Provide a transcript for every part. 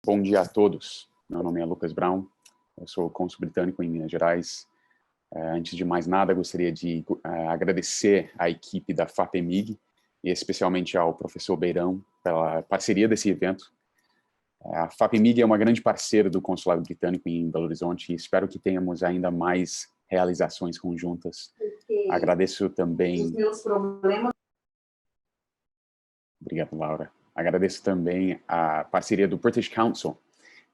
Bom dia a todos. Meu nome é Lucas Brown, eu sou cônsul britânico em Minas Gerais. Antes de mais nada, gostaria de agradecer à equipe da FAPEMIG e especialmente ao professor Beirão pela parceria desse evento. A FAPEMIG é uma grande parceira do Consulado Britânico em Belo Horizonte e espero que tenhamos ainda mais realizações conjuntas. Agradeço também... Os meus problemas... Obrigado, Laura. Agradeço também a parceria do British Council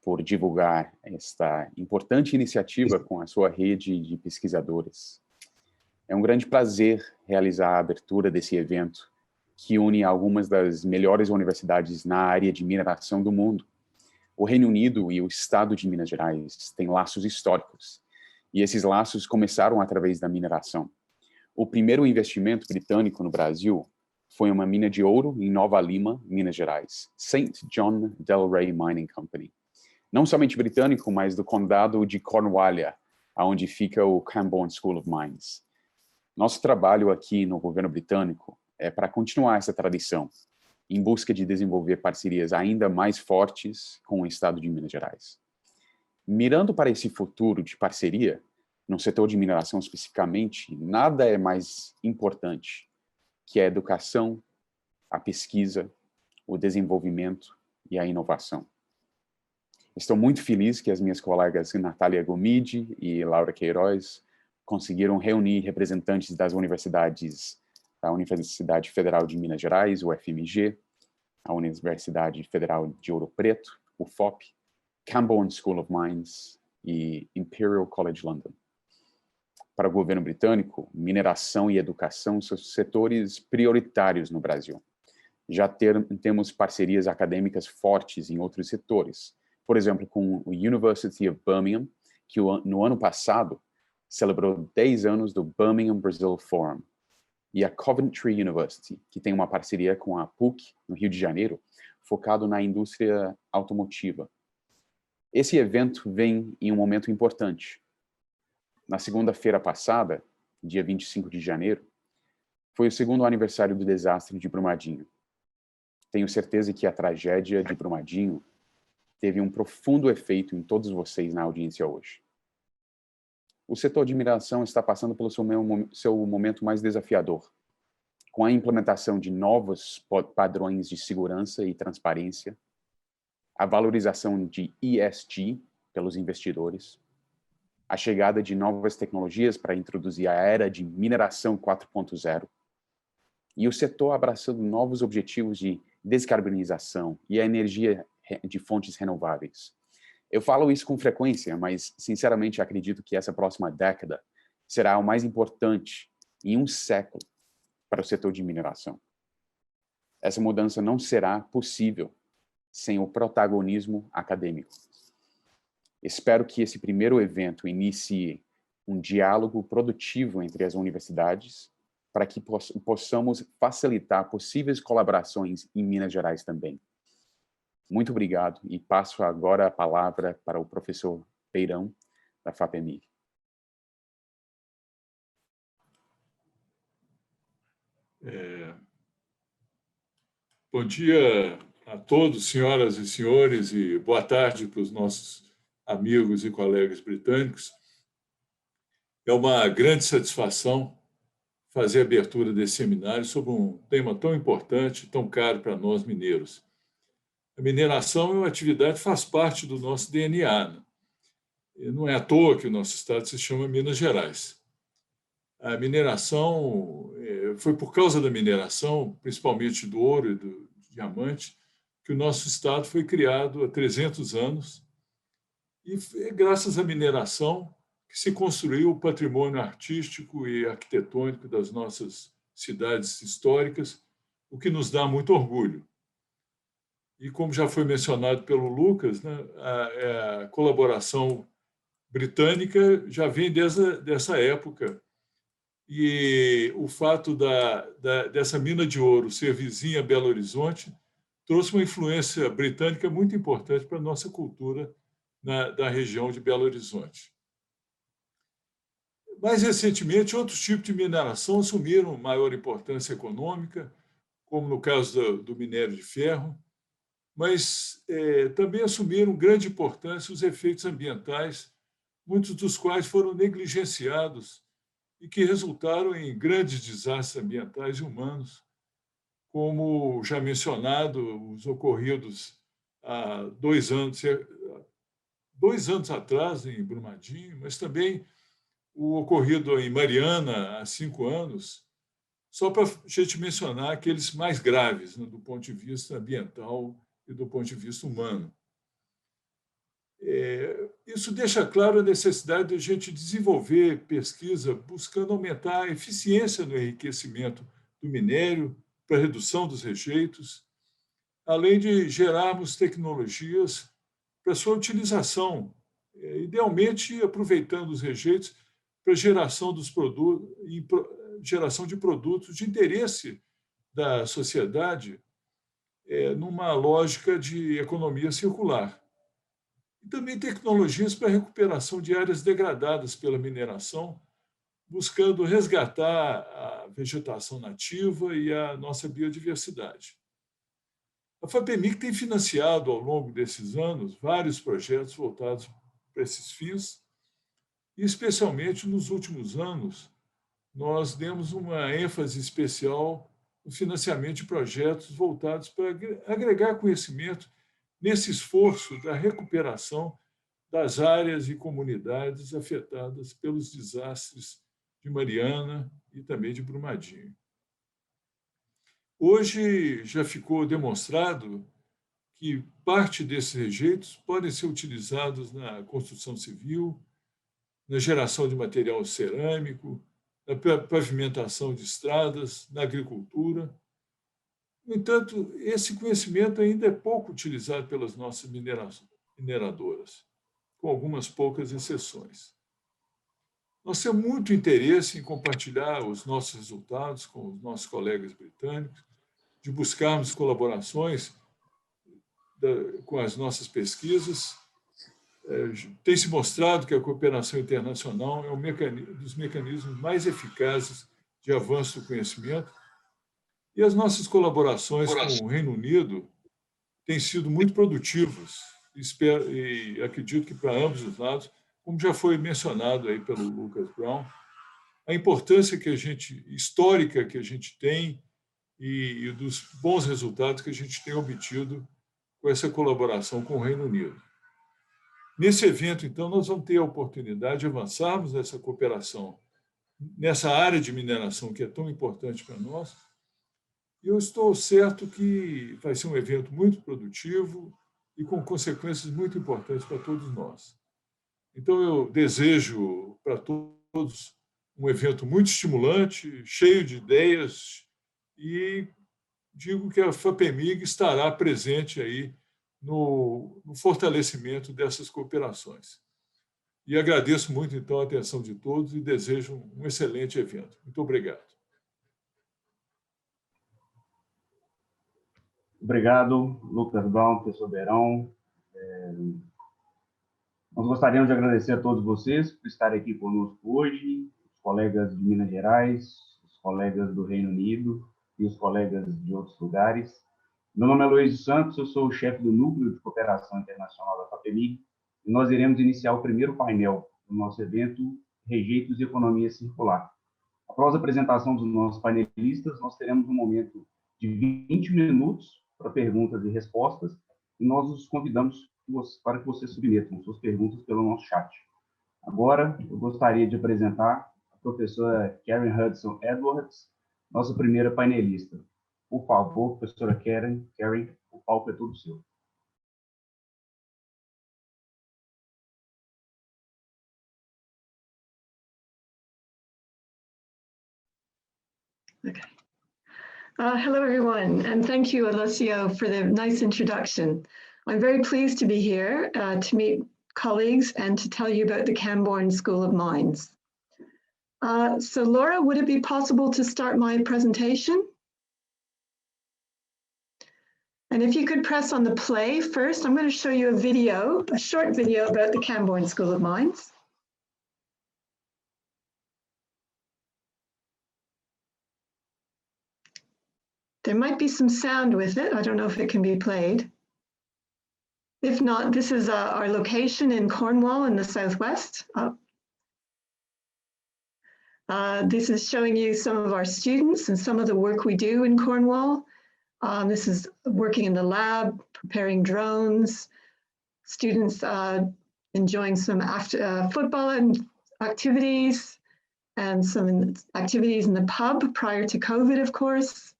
por divulgar esta importante iniciativa com a sua rede de pesquisadores. É um grande prazer realizar a abertura desse evento, que une algumas das melhores universidades na área de mineração do mundo. O Reino Unido e o estado de Minas Gerais têm laços históricos, e esses laços começaram através da mineração. O primeiro investimento britânico no Brasil foi uma mina de ouro em Nova Lima, Minas Gerais, St. John Del Rey Mining Company. Não somente britânico, mas do condado de Cornwallia, onde fica o Camborne School of Mines. Nosso trabalho aqui no governo britânico é para continuar essa tradição, em busca de desenvolver parcerias ainda mais fortes com o estado de Minas Gerais. Mirando para esse futuro de parceria, no setor de mineração especificamente, nada é mais importante que a educação, a pesquisa, o desenvolvimento e a inovação. Estou muito feliz que as minhas colegas Natália Gomide e Laura Queiroz conseguiram reunir representantes das universidades, da Universidade Federal de Minas Gerais, UFMG, a Universidade Federal de Ouro Preto, UFOP, Camborne School of Mines e Imperial College London. Para o governo britânico, mineração e educação são setores prioritários no Brasil. Já temos parcerias acadêmicas fortes em outros setores, por exemplo, com o University of Birmingham, que no ano passado celebrou 10 anos do Birmingham Brazil Forum, e a Coventry University, que tem uma parceria com a PUC, no Rio de Janeiro, focado na indústria automotiva. Esse evento vem em um momento importante. Na segunda-feira passada, dia 25 de janeiro, foi o segundo aniversário do desastre de Brumadinho. Tenho certeza que a tragédia de Brumadinho teve um profundo efeito em todos vocês na audiência hoje. O setor de mineração está passando pelo seu momento mais desafiador, com a implementação de novos padrões de segurança e transparência, a valorização de ESG pelos investidores, a chegada de novas tecnologias para introduzir a era de mineração 4.0 e o setor abraçando novos objetivos de descarbonização e a energia de fontes renováveis. Eu falo isso com frequência, mas sinceramente acredito que essa próxima década será o mais importante em um século para o setor de mineração. Essa mudança não será possível sem o protagonismo acadêmico. Espero que esse primeiro evento inicie um diálogo produtivo entre as universidades para que possamos facilitar possíveis colaborações em Minas Gerais também. Muito obrigado e passo agora a palavra para o professor Beirão, da FAPEMIG. Bom dia a todos, senhoras e senhores, e boa tarde para os nossos amigos e colegas britânicos. É uma grande satisfação fazer a abertura desse seminário sobre um tema tão importante, tão caro para nós mineiros. A mineração é uma atividade que faz parte do nosso DNA, né? E não é à toa que o nosso estado se chama Minas Gerais. A mineração, foi por causa da mineração, principalmente do ouro e do diamante, que o nosso estado foi criado há 300 anos, e é graças à mineração que se construiu o patrimônio artístico e arquitetônico das nossas cidades históricas, o que nos dá muito orgulho. E como já foi mencionado pelo Lucas, né, a colaboração britânica já vem desde essa época. E o fato dessa mina de ouro ser vizinha a Belo Horizonte trouxe uma influência britânica muito importante para a nossa cultura da região de Belo Horizonte. Mais recentemente, outros tipos de mineração assumiram maior importância econômica, como no caso do minério de ferro, mas também assumiram grande importância os efeitos ambientais, muitos dos quais foram negligenciados e que resultaram em grandes desastres ambientais e humanos, como já mencionado, os ocorridos há 2 anos atrás em Brumadinho, mas também o ocorrido em Mariana há 5 anos, só para a gente mencionar aqueles mais graves, né, do ponto de vista ambiental e do ponto de vista humano. Isso deixa claro a necessidade de a gente desenvolver pesquisa buscando aumentar a eficiência no enriquecimento do minério para a redução dos rejeitos, além de gerarmos tecnologias para sua utilização, idealmente aproveitando os rejeitos para geração de produtos de interesse da sociedade, numa lógica de economia circular. E também tecnologias para a recuperação de áreas degradadas pela mineração, buscando resgatar a vegetação nativa e a nossa biodiversidade. A FAPEMIG tem financiado, ao longo desses anos, vários projetos voltados para esses fins, e, especialmente nos últimos anos, nós demos uma ênfase especial no financiamento de projetos voltados para agregar conhecimento nesse esforço da recuperação das áreas e comunidades afetadas pelos desastres de Mariana e também de Brumadinho. Hoje já ficou demonstrado que parte desses rejeitos podem ser utilizados na construção civil, na geração de material cerâmico, na pavimentação de estradas, na agricultura. No entanto, esse conhecimento ainda é pouco utilizado pelas nossas mineradoras, com algumas poucas exceções. Nós temos muito interesse em compartilhar os nossos resultados com os nossos colegas britânicos, de buscarmos colaborações com as nossas pesquisas. Tem se mostrado que a cooperação internacional é um dos mecanismos mais eficazes de avanço do conhecimento, e as nossas colaborações com o Reino Unido têm sido muito produtivas, e acredito que para ambos os lados, como já foi mencionado aí pelo Lucas Brown, a importância histórica que a gente tem e dos bons resultados que a gente tem obtido com essa colaboração com o Reino Unido. Nesse evento, então, nós vamos ter a oportunidade de avançarmos nessa cooperação, nessa área de mineração que é tão importante para nós. E eu estou certo que vai ser um evento muito produtivo e com consequências muito importantes para todos nós. Então, eu desejo para todos um evento muito estimulante, cheio de ideias, e digo que a FAPEMIG estará presente aí no fortalecimento dessas cooperações. E agradeço muito, então, a atenção de todos e desejo um excelente evento. Muito obrigado. Obrigado, Lucas Brown, professor Beirão. Nós gostaríamos de agradecer a todos vocês por estarem aqui conosco hoje, os colegas de Minas Gerais, os colegas do Reino Unido e os colegas de outros lugares. Meu nome é Luiz Santos, eu sou o chefe do Núcleo de Cooperação Internacional da FAPEMIG, e nós iremos iniciar o primeiro painel do nosso evento Rejeitos e Economia Circular. Após a apresentação dos nossos painelistas, nós teremos um momento de 20 minutos para perguntas e respostas, e nós os convidamos para que vocês submetam suas perguntas pelo nosso chat. Agora, eu gostaria de apresentar a professora Karen Hudson Edwards, nossa primeira painelista. Por favor, professora Karen, o palco é todo seu. Okay. Hello, everyone, and thank you, Alessio, for the nice introduction. I'm very pleased to be here to meet colleagues and to tell you about the Camborne School of Mines. So Laura, would it be possible to start my presentation? And if you could press on the play first, I'm going to show you a short video about the Camborne School of Mines. There might be some sound with it. I don't know if it can be played. If not, this is our location in Cornwall in the southwest. This is showing you some of our students and some of the work we do in Cornwall. This is working in the lab, preparing drones, students enjoying some football and activities, and some activities in the pub prior to COVID, of course.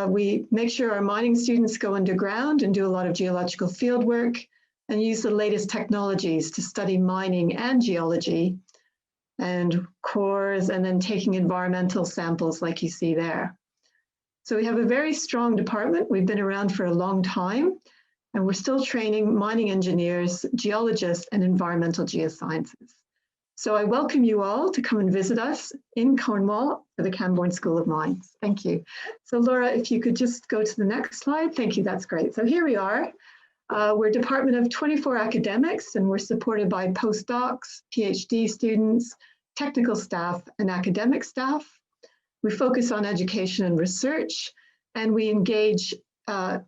We make sure our mining students go underground and do a lot of geological field work and use the latest technologies to study mining and geology and cores, and then taking environmental samples like you see there. So we have a very strong department. We've been around for a long time, and we're still training mining engineers, geologists, and environmental geosciences. So I welcome you all to come and visit us in Cornwall for the Camborne School of Mines. Thank you. So Laura, if you could just go to the next slide. Thank you, that's great. So here we are. We're a department of 24 academics, and we're supported by postdocs, PhD students, technical staff, and academic staff. We focus on education and research, and we engage to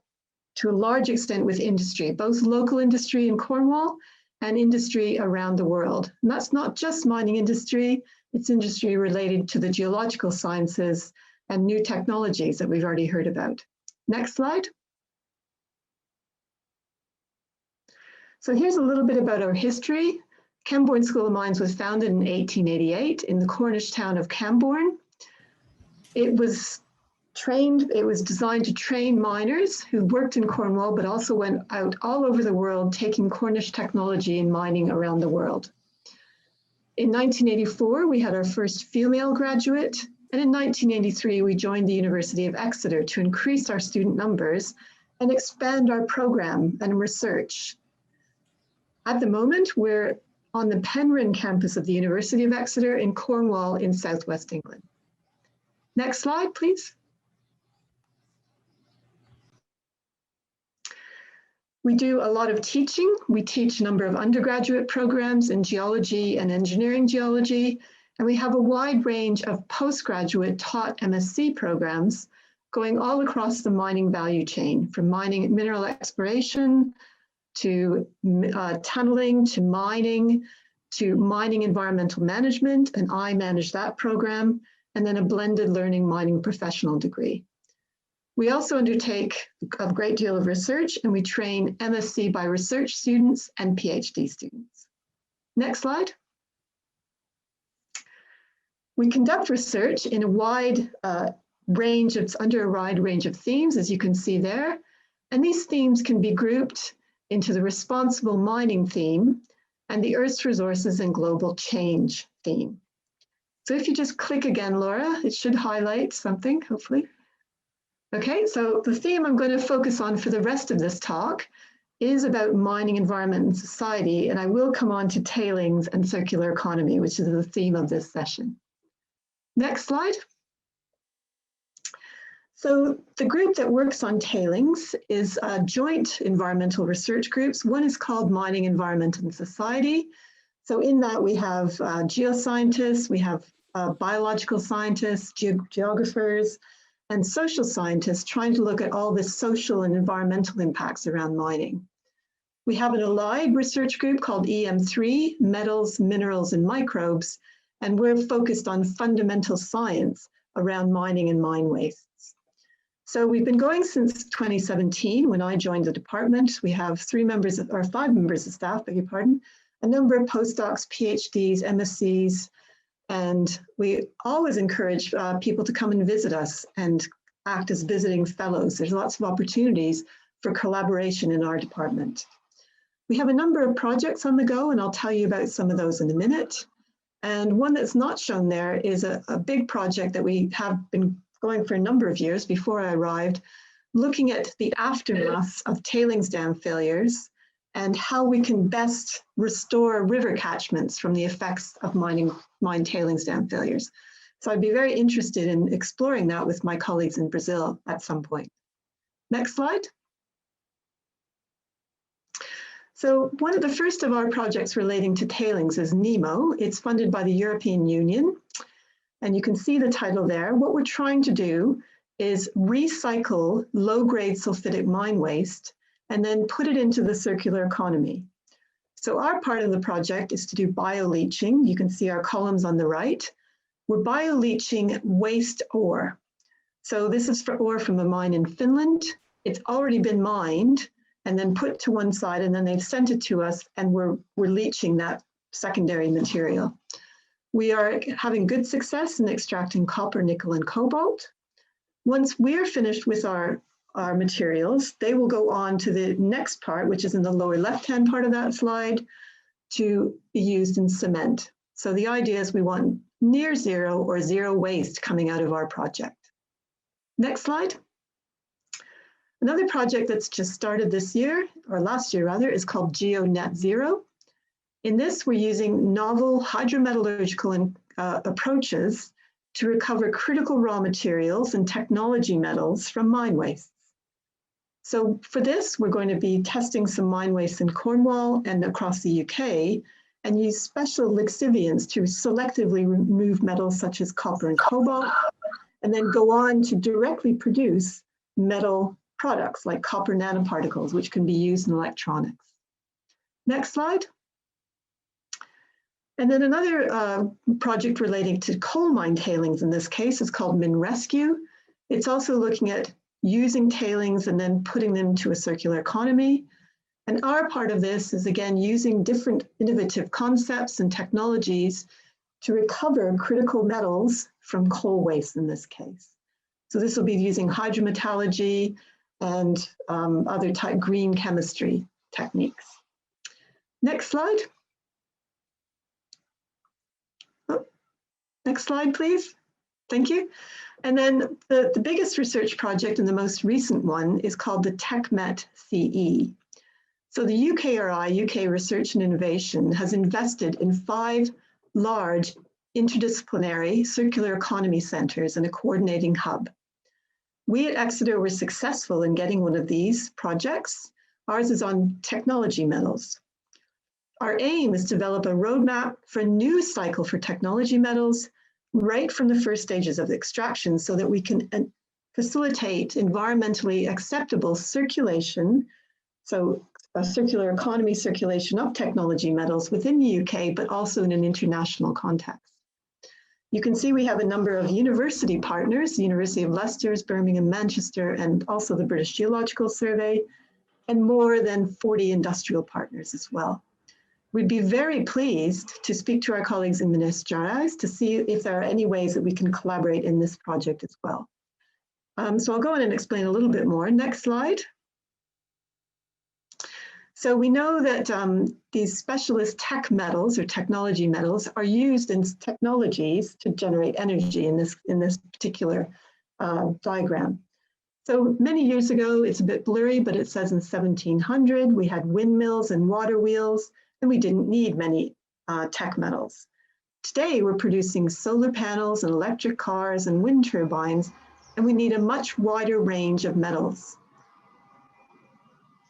a large extent with industry, both local industry in Cornwall and industry around the world. And that's not just mining industry, it's industry related to the geological sciences and new technologies that we've already heard about. Next slide. So here's a little bit about our history. Camborne School of Mines was founded in 1888 in the Cornish town of Camborne. It was designed to train miners who worked in Cornwall, but also went out all over the world, taking Cornish technology and mining around the world. In 1984, we had our first female graduate, and in 1983, we joined the University of Exeter to increase our student numbers and expand our program and research. At the moment, we're on the Penryn campus of the University of Exeter in Cornwall in southwest England. Next slide, please. We do a lot of teaching. We teach a number of undergraduate programs in geology and engineering geology, and we have a wide range of postgraduate taught MSc programs going all across the mining value chain, from mining mineral exploration to tunneling, to mining environmental management, and I manage that program, and then a blended learning mining professional degree. We also undertake a great deal of research, and we train MSc by research students and PhD students. Next slide. We conduct research in a wide range of themes, as you can see there, and these themes can be grouped into the responsible mining theme and the Earth's resources and global change theme. So if you just click again, Laura, it should highlight something, hopefully. Okay, so the theme I'm going to focus on for the rest of this talk is about mining, environment, and society, and I will come on to tailings and circular economy, which is the theme of this session. Next slide. So the group that works on tailings is joint environmental research groups. One is called Mining, Environment, and Society. So in that we have geoscientists, we have biological scientists, geographers, and social scientists trying to look at all the social and environmental impacts around mining. We have an allied research group called EM3, Metals, Minerals, and Microbes, and we're focused on fundamental science around mining and mine wastes. So we've been going since 2017 when I joined the department. We have 5 members of staff, beg your pardon, a number of postdocs, PhDs, MSCs, and we always encourage people to come and visit us and act as visiting fellows. There's lots of opportunities for collaboration in our department. We have a number of projects on the go, and I'll tell you about some of those in a minute. And one that's not shown there is a big project that we have been going for a number of years before I arrived, looking at the aftermath of tailings dam failures and how we can best restore river catchments from the effects of mine tailings dam failures. So I'd be very interested in exploring that with my colleagues in Brazil at some point. Next slide. So one of the first of our projects relating to tailings is NEMO. It's funded by the European Union. And you can see the title there. What we're trying to do is recycle low-grade sulfidic mine waste and then put it into the circular economy. So our part of the project is to do bioleaching. You can see our columns on the right. We're bioleaching waste ore. So this is for ore from a mine in Finland. It's already been mined and then put to one side, and then they've sent it to us, and we're leaching that secondary material. We are having good success in extracting copper, nickel, and cobalt. Once we're finished with our materials, they will go on to the next part, which is in the lower left-hand part of that slide, to be used in cement. So the idea is we want near zero or zero waste coming out of our project. Next slide. Another project that's just started this year, or last year rather, is called GeoNet Zero. In this, we're using novel hydrometallurgical approaches to recover critical raw materials and technology metals from mine wastes. So for this, we're going to be testing some mine wastes in Cornwall and across the UK, and use special lixiviants to selectively remove metals such as copper and cobalt, and then go on to directly produce metal products like copper nanoparticles, which can be used in electronics. Next slide. And then another project relating to coal mine tailings in this case is called MinRescue. It's also looking at using tailings and then putting them to a circular economy. And our part of this is, again, using different innovative concepts and technologies to recover critical metals from coal waste in this case. So this will be using hydrometallurgy and other type green chemistry techniques. Next slide. Oh, next slide, please. Thank you. And then the biggest research project and the most recent one is called the TechMet CE. So the UKRI, UK Research and Innovation, has invested in 5 large interdisciplinary circular economy centers and a coordinating hub. We at Exeter were successful in getting one of these projects. Ours is on technology metals. Our aim is to develop a roadmap for a new cycle for technology metals right from the first stages of extraction so that we can facilitate environmentally acceptable circulation, so a circular economy circulation of technology metals within the UK, but also in an international context. You can see we have a number of university partners, the University of Leicester's, Birmingham, Manchester, and also the British Geological Survey, and more than 40 industrial partners as well. We'd be very pleased to speak to our colleagues in Minas Gerais to see if there are any ways that we can collaborate in this project as well. So I'll go in and explain a little bit more. Next slide. So we know that these specialist tech metals or technology metals are used in technologies to generate energy in this particular diagram. So many years ago, it's a bit blurry, but it says in 1700, we had windmills and water wheels, and we didn't need many tech metals. Today, we're producing solar panels and electric cars and wind turbines, and we need a much wider range of metals.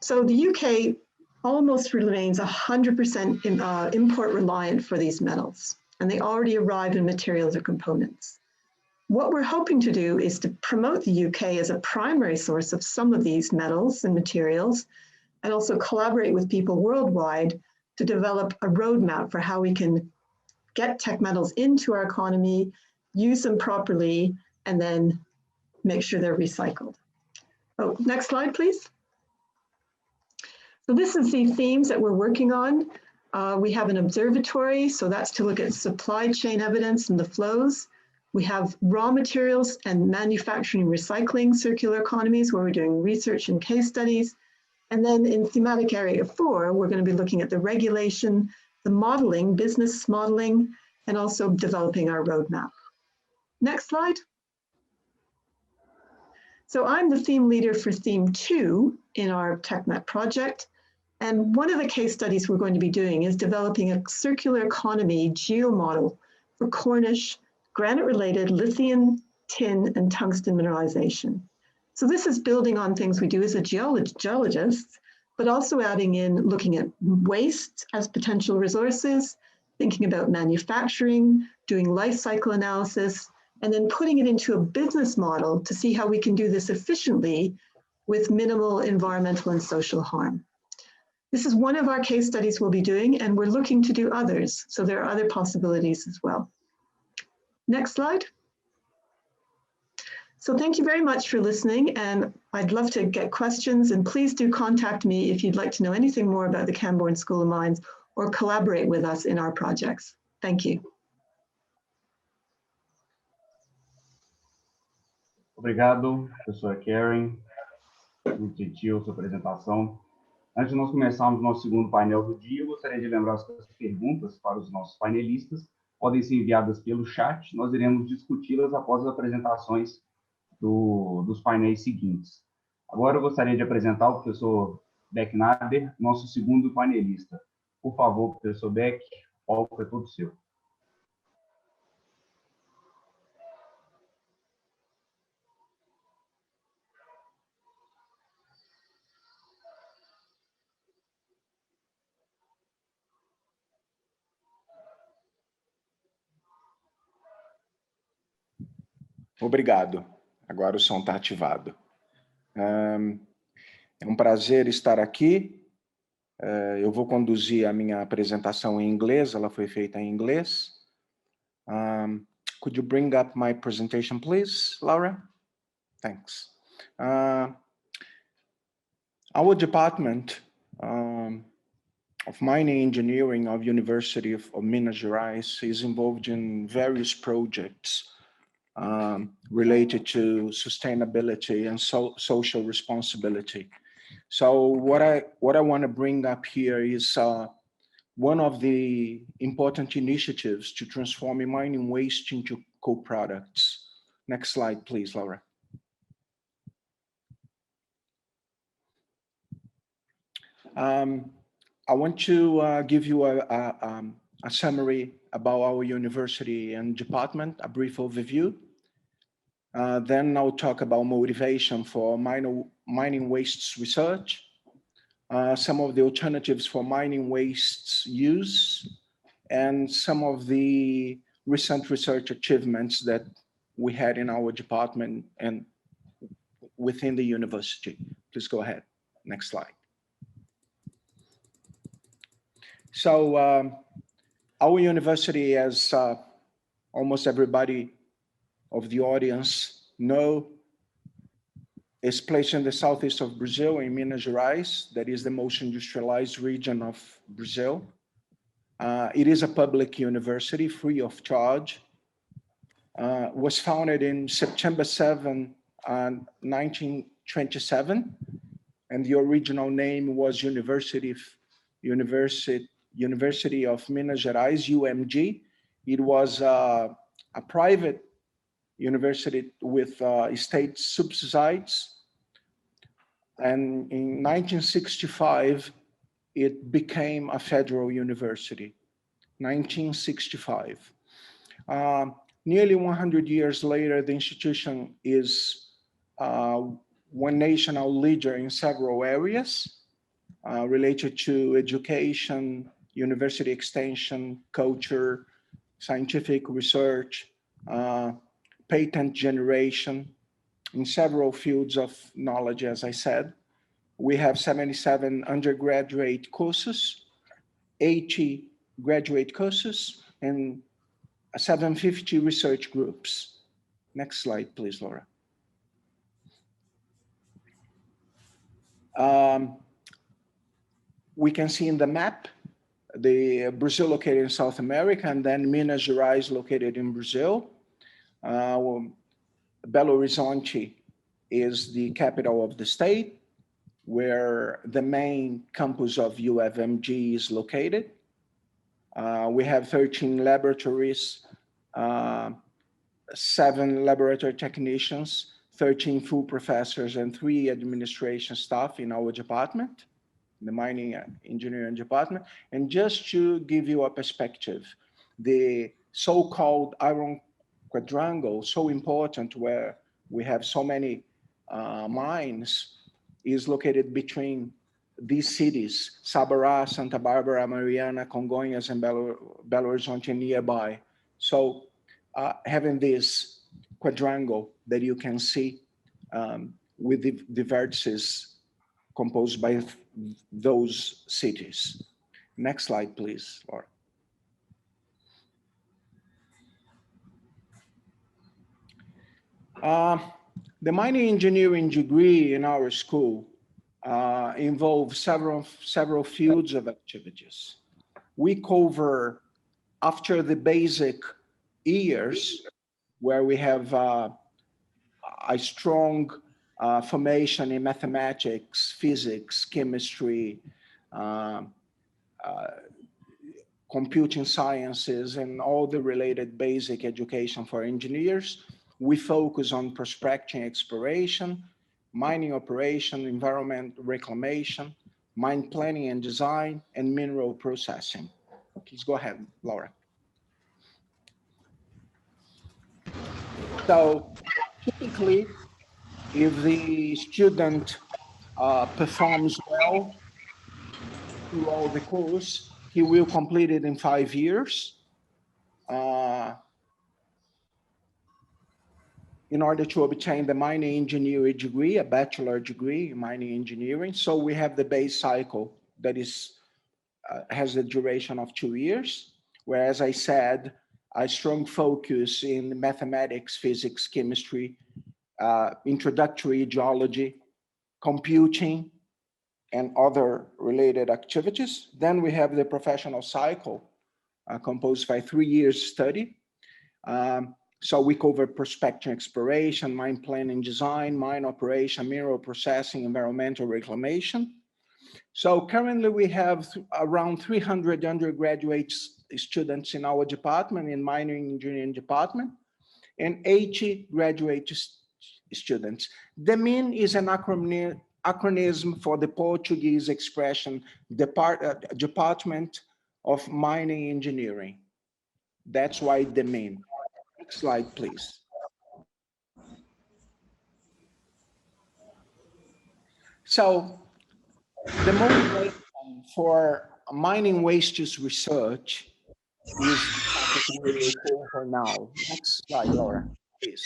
So the UK almost remains 100% import reliant for these metals, and they already arrive in materials or components. What we're hoping to do is to promote the UK as a primary source of some of these metals and materials, and also collaborate with people worldwide to develop a roadmap for how we can get tech metals into our economy, use them properly, and then make sure they're recycled. Oh, next slide, please. So this is the themes that we're working on. We have an observatory, so that's to look at supply chain evidence and the flows. We have raw materials and manufacturing recycling circular economies where we're doing research and case studies. And then in thematic area 4, we're going to be looking at the regulation, the modeling, business modeling, and also developing our roadmap. Next slide. So I'm the theme leader for theme 2 in our TechMet project. And one of the case studies we're going to be doing is developing a circular economy geomodel for Cornish granite-related lithium, tin, and tungsten mineralization. So this is building on things we do as a geologist, but also adding in looking at waste as potential resources, thinking about manufacturing, doing life cycle analysis, and then putting it into a business model to see how we can do this efficiently with minimal environmental and social harm. This is one of our case studies we'll be doing, and we're looking to do others. So there are other possibilities as well. Next slide. So thank you very much for listening, and I'd love to get questions, and please do contact me if you'd like to know anything more about the Camborne School of Mines or collaborate with us in our projects. Thank you. Obrigado, professora Karen. Muito gentil sua apresentação. Antes de nós começarmos o nosso segundo painel do dia, eu gostaria de lembrar que as perguntas para os nossos painelistas podem ser enviadas pelo chat. Nós iremos discuti-las após as apresentações dos painéis seguintes. Agora eu gostaria de apresentar o professor Beck Nader, nosso segundo painelista. Por favor, professor Beck, o palco é todo seu. Obrigado. Agora o som está ativado. É um prazer estar aqui. Eu vou conduzir a minha apresentação em inglês, ela foi feita em inglês. Could you bring up my presentation, please, Laura? Thanks. Our department of mining engineering of University of Minas Gerais is involved in various projects related to sustainability and social responsibility. So what I want to bring up here is one of the important initiatives to transform mining waste into co-products. Next slide, please, Laura. I want to give you a summary about our university and department, a brief overview. Then I'll talk about motivation for mining wastes research, some of the alternatives for mining wastes use, and some of the recent research achievements that we had in our department and within the university. Please go ahead. Next slide. So our university, as almost everybody of the audience know, is placed in the southeast of Brazil, in Minas Gerais. That is the most industrialized region of Brazil. It is a public university, free of charge. Was founded in September 7, 1927, and the original name was University of Minas Gerais, UMG. It was a private university with state subsidies. And in 1965, it became a federal university, 1965. Nearly 100 years later, the institution is one national leader in several areas related to education, university extension, culture, scientific research, patent generation, in several fields of knowledge, as I said. We have 77 undergraduate courses, 80 graduate courses, and 750 research groups. Next slide, please, Laura. We can see in the map, the Brazil located in South America, and then Minas Gerais located in Brazil. Belo Horizonte is the capital of the state, where the main campus of UFMG is located. We have 13 laboratories, 7 laboratory technicians, 13 full professors, and 3 administration staff in our department, the mining engineering department. And just to give you a perspective, the so-called Iron Quadrangle, so important, where we have so many mines, is located between these cities, Sabará, Santa Bárbara, Mariana, Congonhas, and Belo Horizonte nearby. So having this quadrangle that you can see with the vertices composed by those cities. Next slide, please, Laura. The mining engineering degree in our school involves several fields of activities. We cover, after the basic years, where we have a strong formation in mathematics, physics, chemistry, computing sciences, and all the related basic education for engineers. We focus on prospecting exploration, mining operation, environment reclamation, mine planning and design, and mineral processing. Please go ahead, Laura. So typically, if the student performs well throughout the course, he will complete it in 5 years. In order to obtain the mining engineering degree, a bachelor degree in mining engineering. So we have the base cycle that is has a duration of 2 years, where, as I said, a strong focus in mathematics, physics, chemistry, introductory geology, computing, and other related activities. Then we have the professional cycle composed by 3 years study. So we cover prospecting exploration, mine planning design, mine operation, mineral processing, environmental reclamation. So currently we have around 300 undergraduate students in our department, in mining engineering department, and 80 graduate students. The MIN is an acronym for the Portuguese expression, Department of Mining Engineering. That's why the MIN. Next slide, please. So the motivation for mining wastes research is where we go for now. Next slide, Laura, please.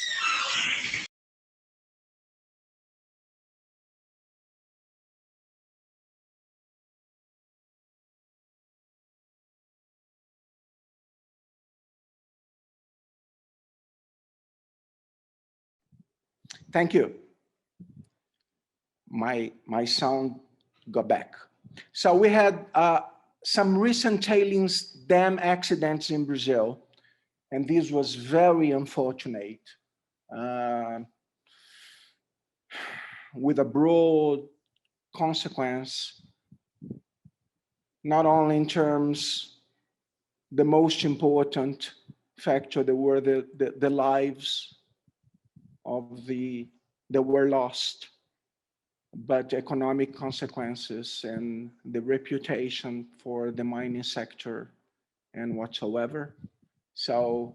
Thank you. My sound got back. So we had some recent tailings dam accidents in Brazil, and this was very unfortunate, with a broad consequence, not only in terms, the most important factor, that were the lives of that were lost, but economic consequences and the reputation for the mining sector and whatsoever. So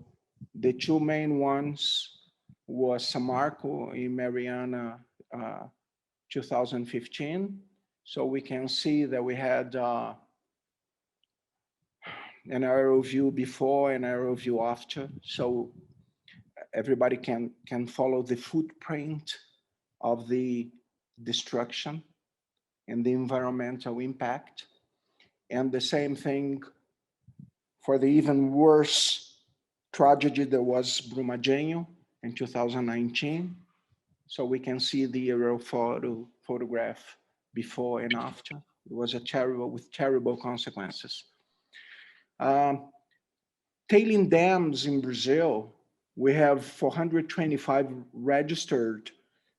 the two main ones was Samarco in Mariana, 2015. So we can see that we had an aerial view before and aerial view after. So everybody can follow the footprint of the destruction and the environmental impact. And the same thing for the even worse tragedy that was Brumadinho in 2019. So we can see the aerial photograph before and after. It was with terrible consequences. Tailing dams in Brazil, we have 425 registered,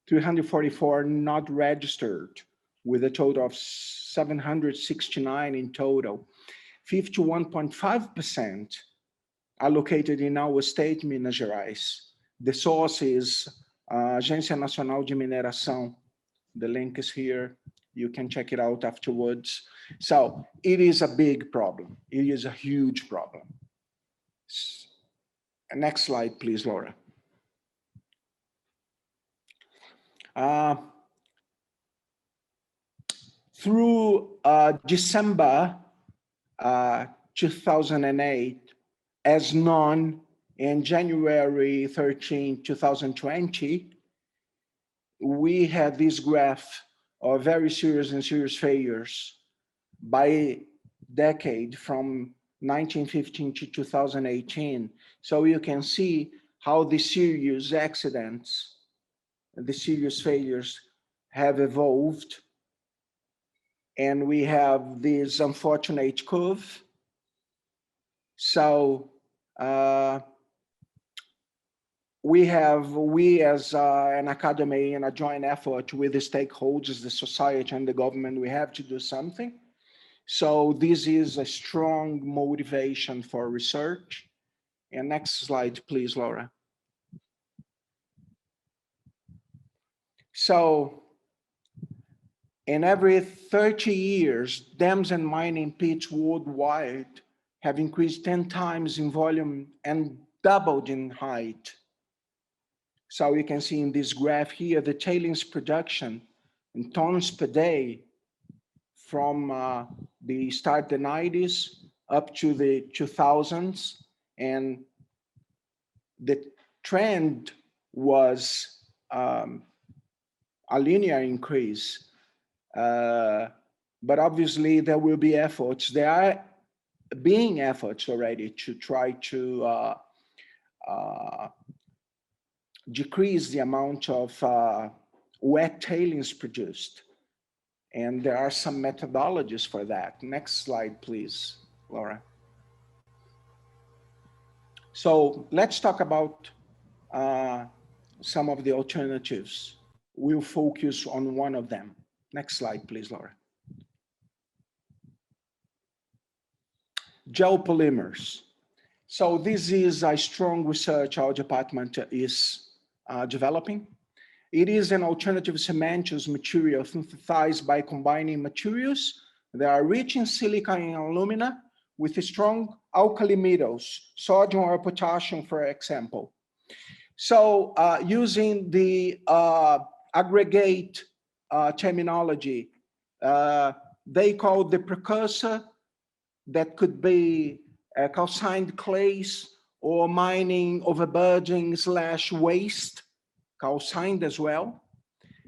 344 not registered, with a total of 769 in total. 51.5% are located in our state, Minas Gerais. The source is Agência Nacional de Mineração. The link is here. You can check it out afterwards. So it is a big problem. It is a huge problem. Next slide, please, Laura. Through December 2008, as known, in January 13, 2020, we had this graph of very serious and serious failures by decade from 1915 to 2018. So you can see how the serious accidents, the serious failures have evolved. And we have this unfortunate curve. So we as an academy in a joint effort with the stakeholders, the society and the government, we have to do something. So this is a strong motivation for research. And next slide, please, Laura. So in every 30 years, dams and mining pits worldwide have increased 10 times in volume and doubled in height. So you can see in this graph here, the tailings production in tons per day from the start the 90s up to the 2000s. And the trend was a linear increase. But obviously there will be efforts. There are being efforts already to try to decrease the amount of wet tailings produced. And there are some methodologies for that. Next slide, please, Laura. So let's talk about some of the alternatives. We'll focus on one of them. Next slide, please, Laura. Geopolymers. So this is a strong research our department is developing. It is an alternative cementitious material synthesized by combining materials that are rich in silica and alumina with strong alkali metals, sodium or potassium, for example. So using the aggregate terminology, they call the precursor that could be calcined clays or mining overburden / waste, calcined as well.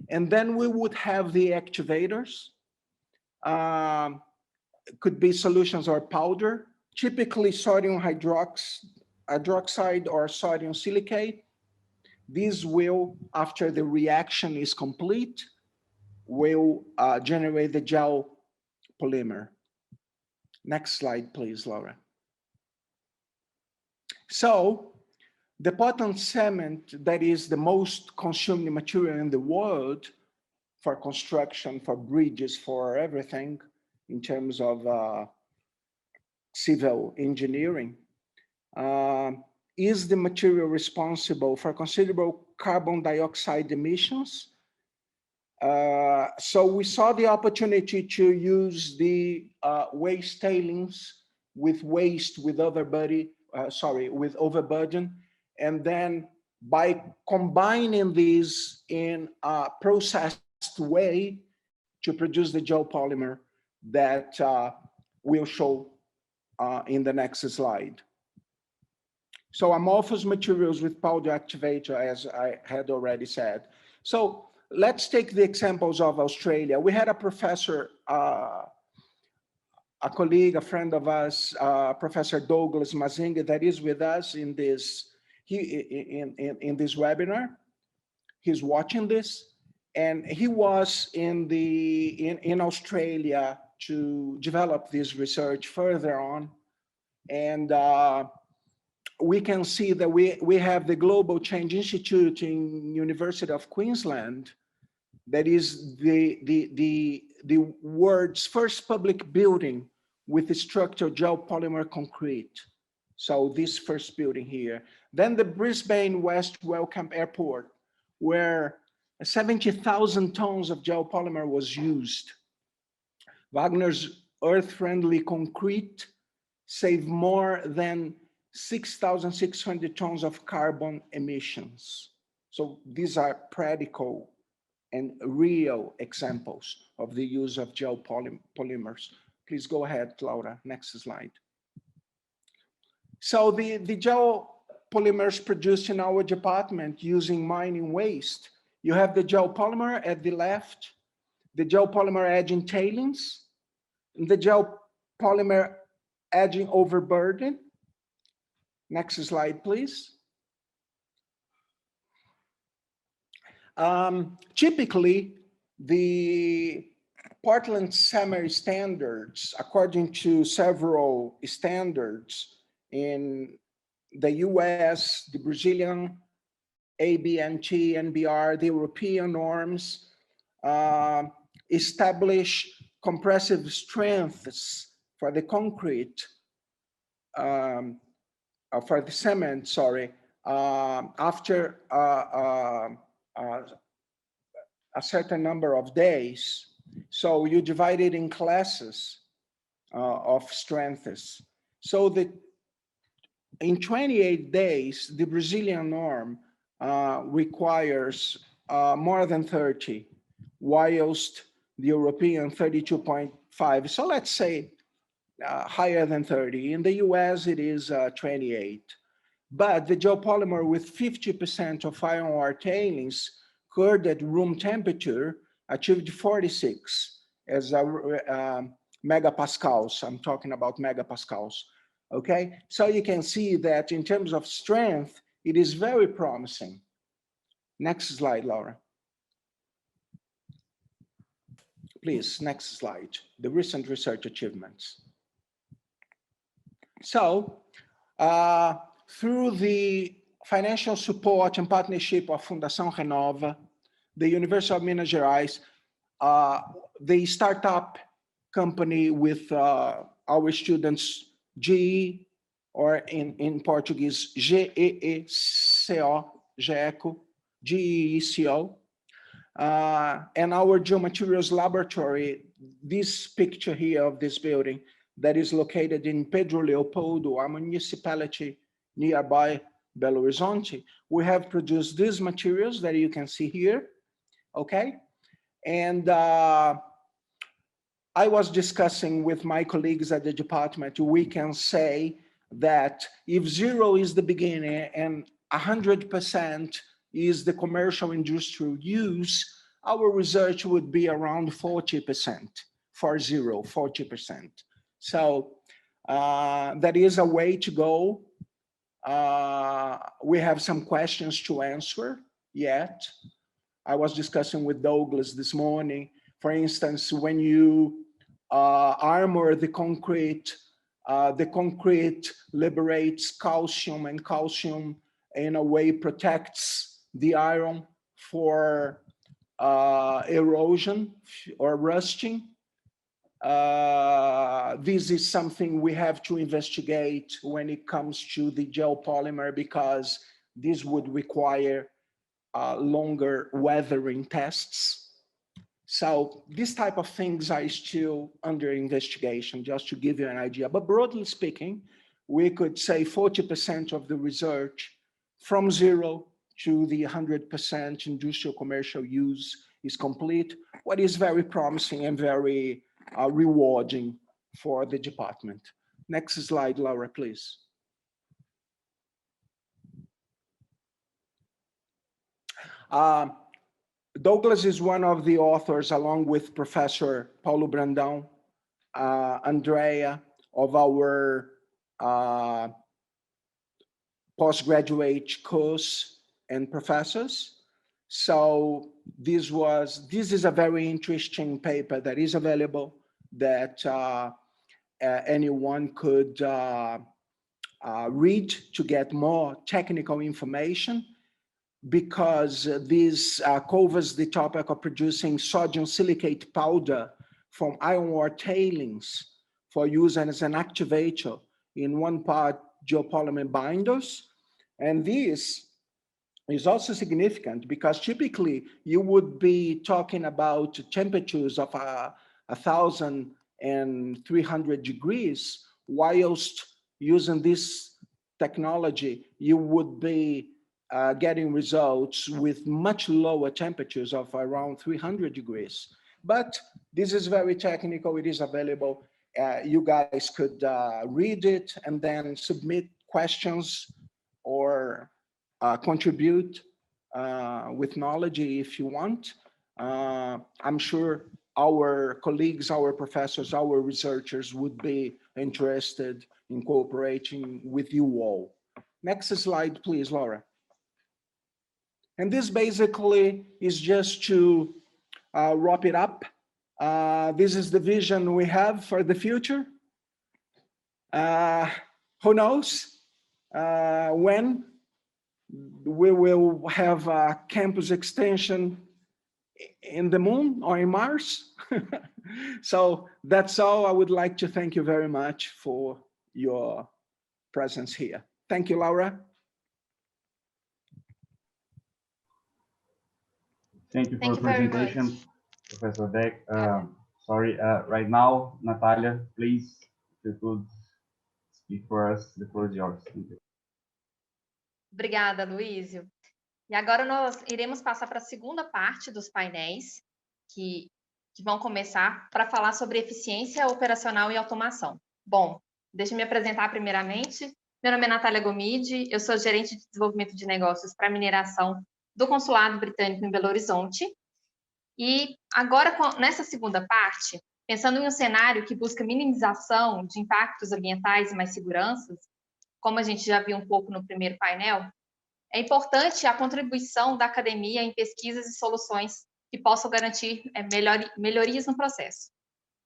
And then we would have the activators. Could be solutions or powder, typically sodium hydroxide or sodium silicate. These will, after the reaction is complete, will generate the gel polymer. Next slide, please, Laura. So the Portland cement, that is the most consumed material in the world for construction, for bridges, for everything in terms of civil engineering, is the material responsible for considerable carbon dioxide emissions. So we saw the opportunity to use the waste tailings with overburden, and then by combining these in a processed way to produce the gel polymer that we'll show in the next slide. So amorphous materials with powder activator, as I had already said. So let's take the examples of Australia. We had a professor, a colleague, a friend of us, Professor Douglas Mazinga, that is with us in this in this webinar. He's watching this, and he was in Australia to develop this research further on. And we can see that we have the Global Change Institute in University of Queensland, that is the world's first public building with the structured gel polymer concrete. So this first building here. Then the Brisbane West Wellcamp Airport, where 70,000 tons of gel polymer was used. Wagner's earth-friendly concrete saved more than 6,600 tons of carbon emissions. So these are practical and real examples of the use of gel polymers. Please go ahead, Laura, next slide. So the gel polymers produced in our department using mining waste You have the geopolymer at the left, the geopolymer edging tailings, and the geopolymer edging overburden. Next slide, please. Typically, the Portland-Samer standards, according to several standards in the US, the Brazilian, ABNT, NBR, the European norms, establish compressive strengths for the concrete, for the cement, sorry, after a certain number of days. So you divide it in classes of strengths. So in 28 days, the Brazilian norm requires more than 30, whilst the European 32.5. So let's say higher than 30. In the US, it is 28. But the geopolymer with 50% of iron ore tailings occurred at room temperature achieved 46 as megapascals. I'm talking about megapascals. Okay, so you can see that in terms of strength, it is very promising. Next slide, Laura. Please, next slide. The recent research achievements. So, through the financial support and partnership of Fundação Renova, the University of Minas Gerais, the startup company with our students, GE, or in Portuguese, GEECO, GEECO, and our geomaterials laboratory, this picture here of this building that is located in Pedro Leopoldo, a municipality nearby Belo Horizonte. We have produced these materials that you can see here, okay? And I was discussing with my colleagues at the department, we can say that if 0 is the beginning and 100% is the commercial industrial use, our research would be around 40%, 40%. So that is a way to go. We have some questions to answer yet. I was discussing with Douglas this morning. For instance, when you armor the concrete liberates calcium, and calcium in a way protects the iron for erosion or rusting. This is something we have to investigate when it comes to the geopolymer, because this would require longer weathering tests. So these type of things are still under investigation, just to give you an idea. But broadly speaking, we could say 40% of the research from 0 to the 100% industrial commercial use is complete, what is very promising and very rewarding for the department. Next slide, Laura, please. Douglas is one of the authors, along with Professor Paulo Brandão, Andrea, of our postgraduate course and professors. So this is a very interesting paper that is available, that anyone could read to get more technical information, because this covers the topic of producing sodium silicate powder from iron ore tailings for use as an activator in 1-part geopolymer binders. And this is also significant because typically you would be talking about temperatures of 1,300 degrees, whilst using this technology, you would be getting results with much lower temperatures of around 300 degrees. But this is very technical, it is available. You guys could read it and then submit questions or contribute with knowledge if you want. I'm sure our colleagues, our professors, our researchers would be interested in cooperating with you all. Next slide, please, Laura. And this basically is just to wrap it up. This is the vision we have for the future. Who knows when we will have a campus extension in the moon or in Mars. So that's all. I would like to thank you very much for your presence here. Thank you, Laura. Thank you for the presentation, Professor Deck. Sorry, right now, Natalia, please, if you could speak for us, the floor is yours. Thank you. Obrigada, Luísio. E agora nós iremos passar para a segunda parte dos painéis, que vão começar para falar sobre eficiência operacional e automação. Bom, deixa eu me apresentar primeiramente. Meu nome é Natália Gomide, eu sou gerente de desenvolvimento de negócios para mineração do Consulado Britânico em Belo Horizonte. E agora, nessa segunda parte, pensando em um cenário que busca minimização de impactos ambientais e mais seguranças, como a gente já viu um pouco no primeiro painel, é importante a contribuição da academia em pesquisas e soluções que possam garantir melhorias no processo.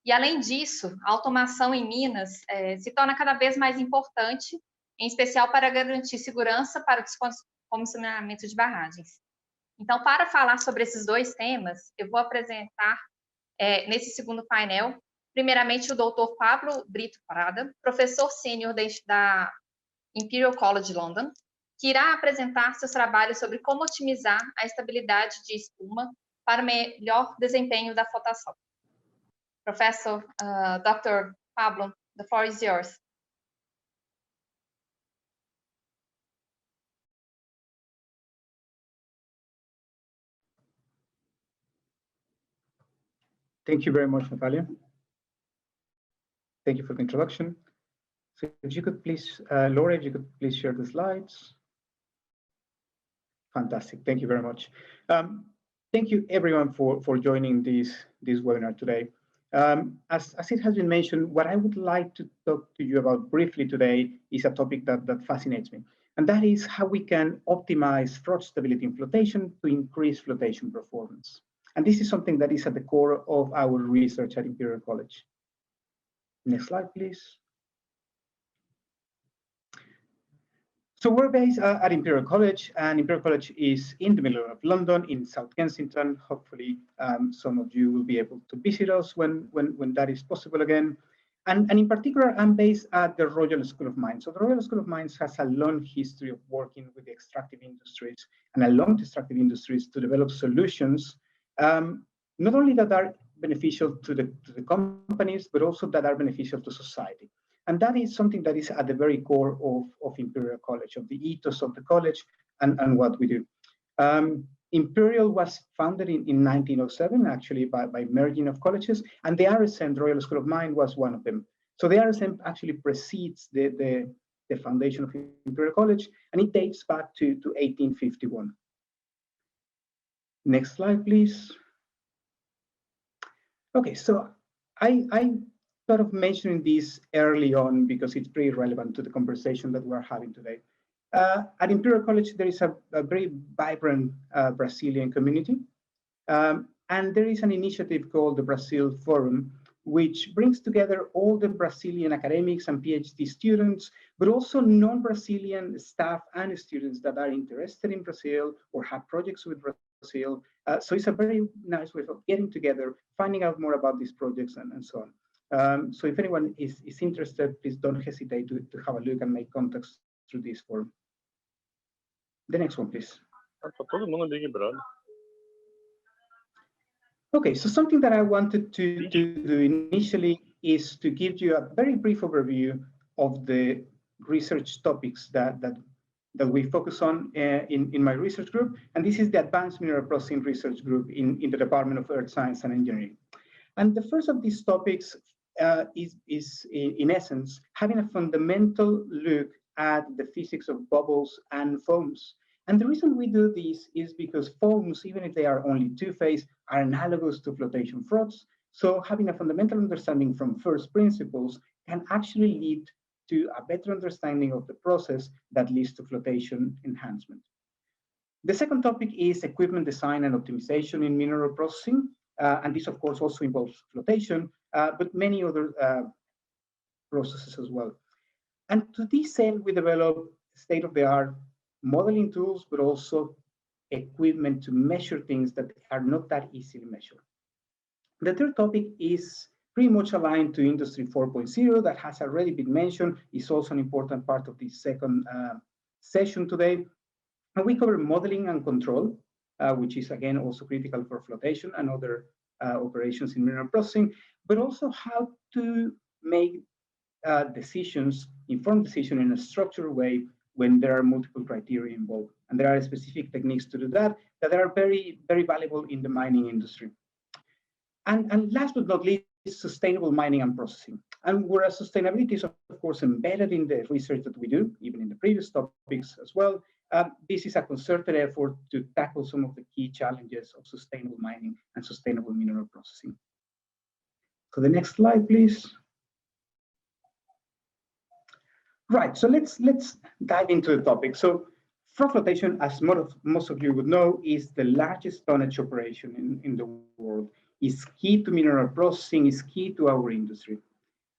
E, além disso, a automação em Minas se torna cada vez mais importante, em especial para garantir segurança para o descomissionamento de barragens. Então, para falar sobre esses dois temas, eu vou apresentar, nesse segundo painel, primeiramente o Dr. Pablo Brito Prada, professor sênior da Imperial College London, que irá apresentar seus trabalhos sobre como otimizar a estabilidade de espuma para o melhor desempenho da flotação. Professor Dr. Pablo, the floor is yours. Thank you very much, Natalia. Thank you for the introduction. So if you could please, Laura, if you could please share the slides. Fantastic, thank you very much. Thank you everyone for joining this webinar today. As it has been mentioned, what I would like to talk to you about briefly today is a topic that fascinates me. And that is how we can optimize froth stability in flotation to increase flotation performance. And this is something that is at the core of our research at Imperial College. Next slide, please. So we're based at Imperial College, and Imperial College is in the middle of London, in South Kensington. Hopefully, some of you will be able to visit us when that is possible again. And in particular, I'm based at the Royal School of Mines. So the Royal School of Mines has a long history of working with the extractive industries and along the extractive industries to develop solutions not only that are beneficial to the companies, but also that are beneficial to society. And that is something that is at the very core of Imperial College, of the ethos of the college and what we do. Imperial was founded in 1907, actually by merging of colleges, and the RSM, the Royal School of Mines, was one of them. So the RSM actually precedes the foundation of Imperial College, and it dates back to 1851. Next slide, please. Okay, so I thought of mentioning this early on because it's pretty relevant to the conversation that we're having today. At Imperial College, there is a very vibrant Brazilian community, and there is an initiative called the Brazil Forum, which brings together all the Brazilian academics and PhD students, but also non-Brazilian staff and students that are interested in Brazil or have projects with Brazil. So it's a very nice way of getting together, finding out more about these projects and so on. So if anyone is interested, please don't hesitate to have a look and make contacts through this forum. The next one, please. Okay, so something that I wanted to do initially is to give you a very brief overview of the research topics that we focus on in my research group. And this is the Advanced Mineral Processing Research Group in the Department of Earth Science and Engineering. And the first of these topics is in essence, having a fundamental look at the physics of bubbles and foams. And the reason we do this is because foams, even if they are only two-phase, are analogous to flotation froths. So having a fundamental understanding from first principles can actually lead to a better understanding of the process that leads to flotation enhancement. The second topic is equipment design and optimization in mineral processing. And this, of course, also involves flotation, but many other processes as well. And to this end, we develop state-of-the-art modeling tools, but also equipment to measure things that are not that easily measured. The third topic is pretty much aligned to Industry 4.0 that has already been mentioned. It's also an important part of this second session today. And we cover modeling and control, which is again also critical for flotation and other operations in mineral processing, but also how to make decisions, informed decision in a structured way when there are multiple criteria involved. And there are specific techniques to do that are very, very valuable in the mining industry. And last but not least, sustainable mining and processing. And whereas sustainability is, of course, embedded in the research that we do, even in the previous topics as well, this is a concerted effort to tackle some of the key challenges of sustainable mining and sustainable mineral processing. So the next slide, please. Right, so let's dive into the topic. So froth flotation, as most of you would know, is the largest tonnage operation in the world. It's key to mineral processing, is key to our industry.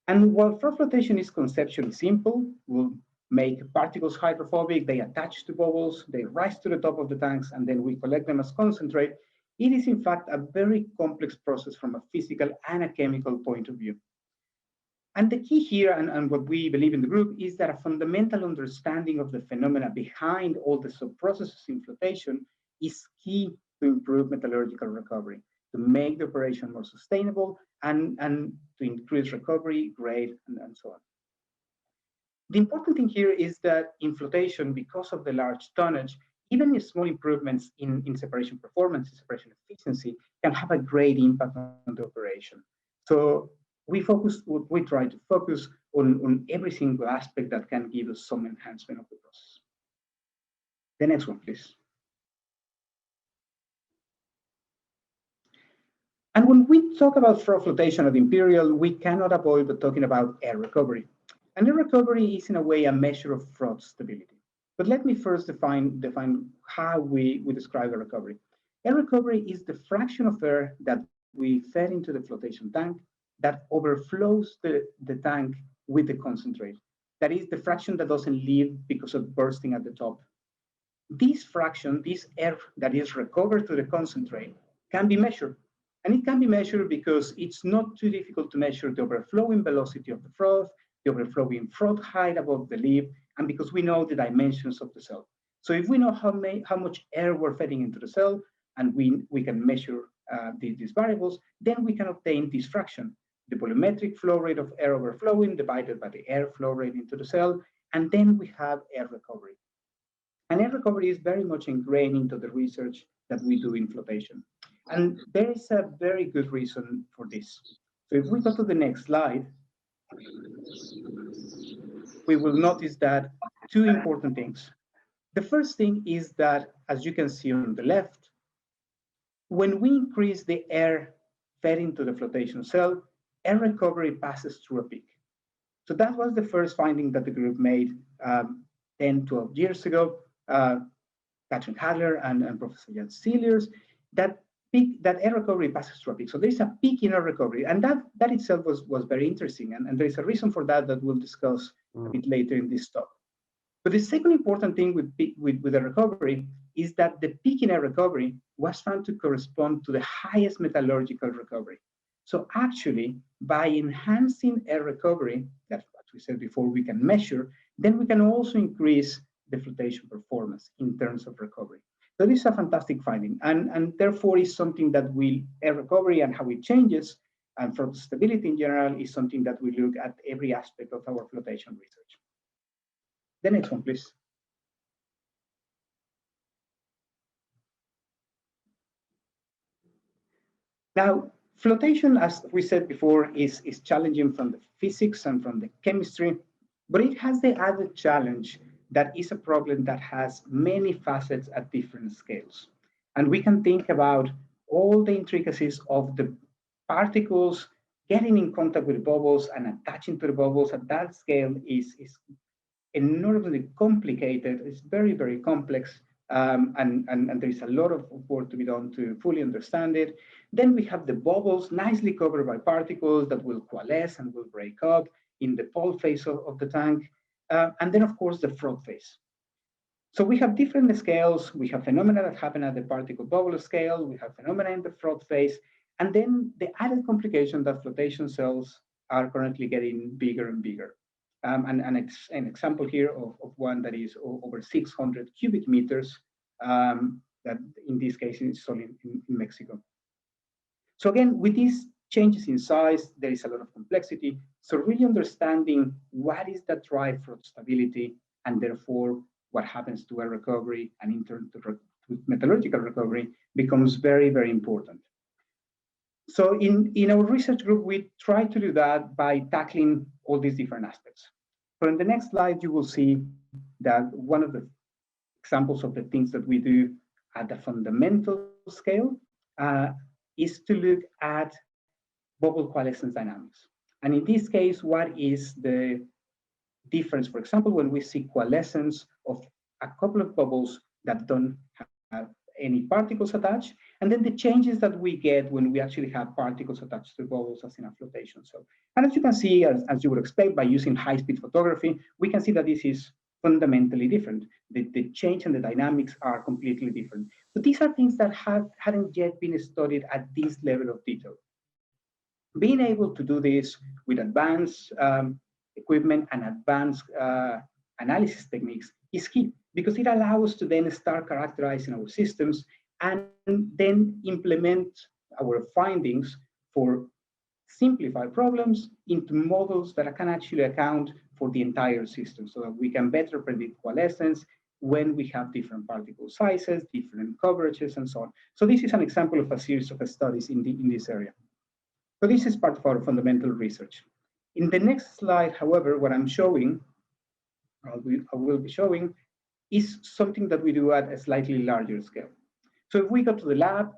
And while froth flotation is conceptually simple, we'll make particles hydrophobic, they attach to bubbles, they rise to the top of the tanks, and then we collect them as concentrate. It is in fact a very complex process from a physical and a chemical point of view. And the key here, and what we believe in the group, is that a fundamental understanding of the phenomena behind all the sub-processes in flotation is key to improve metallurgical recovery, to make the operation more sustainable, and to increase recovery, grade, and so on. The important thing here is that in flotation, because of the large tonnage, even small improvements in separation performance, separation efficiency, can have a great impact on the operation. So we try to focus on every single aspect that can give us some enhancement of the process. The next one, please. And when we talk about froth flotation at Imperial, we cannot avoid talking about air recovery. And air recovery is in a way a measure of froth stability. But let me first define how we describe air recovery. Air recovery is the fraction of air that we fed into the flotation tank that overflows the tank with the concentrate. That is the fraction that doesn't leave because of bursting at the top. This fraction, this air that is recovered to the concentrate, can be measured. And it can be measured because it's not too difficult to measure the overflowing velocity of the froth, the overflowing froth height above the lip, and because we know the dimensions of the cell. So if we know how much air we're feeding into the cell, and we can measure these variables, then we can obtain this fraction, the volumetric flow rate of air overflowing divided by the air flow rate into the cell, and then we have air recovery. And air recovery is very much ingrained into the research that we do in flotation. And there is a very good reason for this. So if we go to the next slide, we will notice that two important things. The first thing is that, as you can see on the left, when we increase the air fed into the flotation cell, air recovery passes through a peak. So that was the first finding that the group made 10, 12 years ago. Katrin Hadler and Professor Jan Seeliers, that air recovery passes through a peak. So there is a peak in air recovery, and that itself was very interesting. And there is a reason for that we'll discuss a bit later in this talk. But the second important thing with the recovery is that the peak in air recovery was found to correspond to the highest metallurgical recovery. So actually, by enhancing air recovery, that's what we said before, we can measure, then we can also increase the flotation performance in terms of recovery. So this is a fantastic finding, and therefore is something that air recovery and how it changes, and froth stability in general, is something that we look at every aspect of our flotation research. The next one, please. Now, flotation, as we said before, is challenging from the physics and from the chemistry, but it has the added challenge that is a problem that has many facets at different scales. And we can think about all the intricacies of the particles getting in contact with the bubbles and attaching to the bubbles at that scale is enormously complicated. It's very, very complex. And there is a lot of work to be done to fully understand it. Then we have the bubbles nicely covered by particles that will coalesce and will break up in the pulp phase of the tank. And then, of course, the froth phase. So we have different scales. We have phenomena that happen at the particle bubble scale. We have phenomena in the froth phase. And then the added complication that flotation cells are currently getting bigger and bigger. And it's an example here of one that is over 600 cubic meters, that in this case is solid in Mexico. So again, with these changes in size, there is a lot of complexity. So really understanding what is that drive for stability, and therefore what happens to air recovery and in turn to metallurgical recovery becomes very, very important. So in our research group, we try to do that by tackling all these different aspects. So in the next slide, you will see that one of the examples of the things that we do at the fundamental scale is to look at bubble coalescence dynamics. And in this case, what is the difference, for example, when we see coalescence of a couple of bubbles that don't have any particles attached, and then the changes that we get when we actually have particles attached to bubbles as in a flotation cell. And as you can see, as you would expect, by using high-speed photography, we can see that this is fundamentally different. The change and the dynamics are completely different. But these are things that hadn't yet been studied at this level of detail. Being able to do this with advanced equipment and advanced analysis techniques is key, because it allows us to then start characterizing our systems and then implement our findings for simplified problems into models that can actually account for the entire system, so that we can better predict coalescence when we have different particle sizes, different coverages, and so on. So this is an example of a series of studies in this area. So this is part of our fundamental research. In the next slide, however, what I'm showing, I will be showing, is something that we do at a slightly larger scale. So if we go to the lab,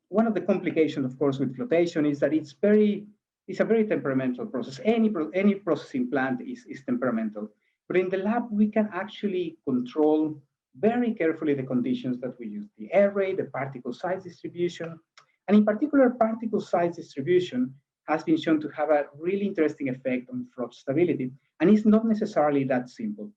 one of the complications, of course, with flotation is that it's a very temperamental process. Any processing plant is temperamental. But in the lab, we can actually control very carefully the conditions that we use, the air rate, the particle size distribution. And in particular, particle size distribution has been shown to have a really interesting effect on froth stability. And it's not necessarily that simple.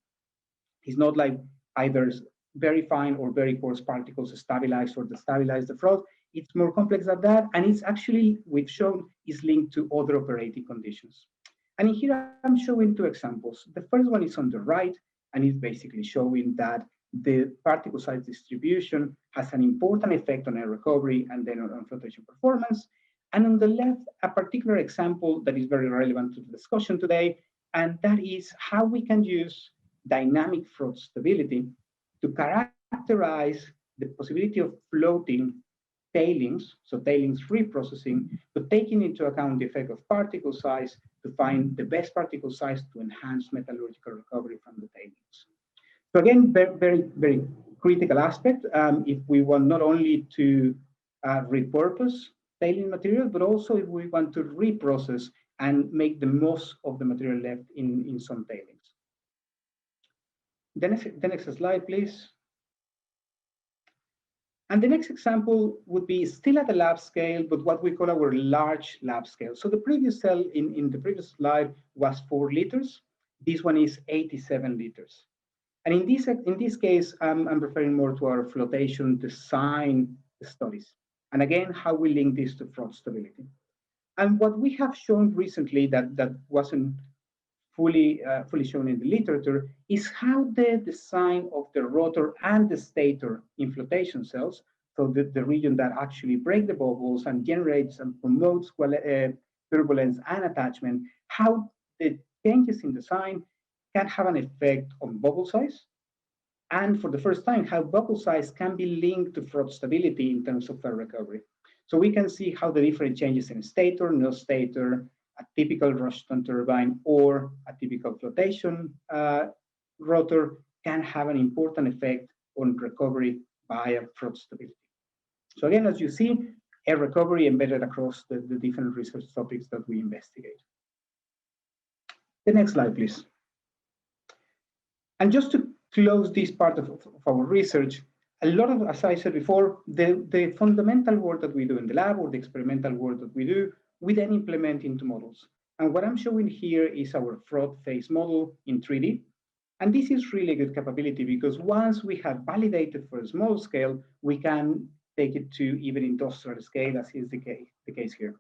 It's not like either very fine or very coarse particles stabilize or destabilize the froth. It's more complex than that. And it's actually, we've shown, is linked to other operating conditions. And here I'm showing two examples. The first one is on the right, and it's basically showing that the particle size distribution has an important effect on air recovery and then on flotation performance. And on the left, a particular example that is very relevant to the discussion today, and that is how we can use dynamic froth stability to characterize the possibility of floating tailings, so tailings reprocessing, but taking into account the effect of particle size to find the best particle size to enhance metallurgical recovery from the tailings. So again, very, very critical aspect if we want not only to repurpose tailing material, but also if we want to reprocess and make the most of the material left in some tailings. The next slide, please. And the next example would be still at the lab scale, but what we call our large lab scale. So the previous cell in the previous slide was 4 liters. This one is 87 liters. And in this case, I'm referring more to our flotation design studies. And again, how we link this to froth stability. And what we have shown recently that wasn't fully shown in the literature is how the design of the rotor and the stator in flotation cells, so the region that actually break the bubbles and generates and promotes turbulence and attachment, how the changes in design can have an effect on bubble size. And for the first time, how bubble size can be linked to froth stability in terms of air recovery. So we can see how the different changes in stator, no stator, a typical Rushton turbine, or a typical flotation rotor can have an important effect on recovery via float stability. So again, as you see, air recovery embedded across the different research topics that we investigate. The next slide, please. And just to close this part of our research, a lot of, as I said before, the fundamental work that we do in the lab or the experimental work that we do, we then implement into models. And what I'm showing here is our fraud phase model in 3D. And this is really good capability because once we have validated for a small scale, we can take it to even industrial scale, as is the case here.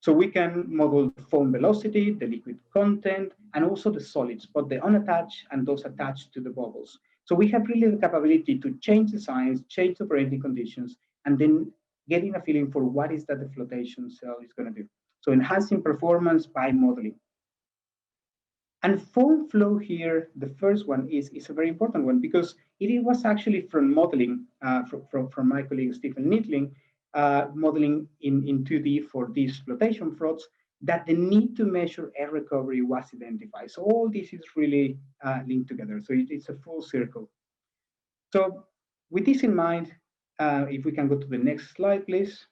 So we can model the foam velocity, the liquid content, and also the solids, both the unattached and those attached to the bubbles. So we have really the capability to change the science, change the operating conditions, and then getting a feeling for what is that the flotation cell is going to do. So enhancing performance by modeling. And foam flow here, the first one is a very important one because it was actually from modeling from my colleague Stephen Needling, modeling in 2D for these flotation frauds, that the need to measure air recovery was identified. So all this is really linked together. So it's a full circle. So with this in mind, if we can go to the next slide, please.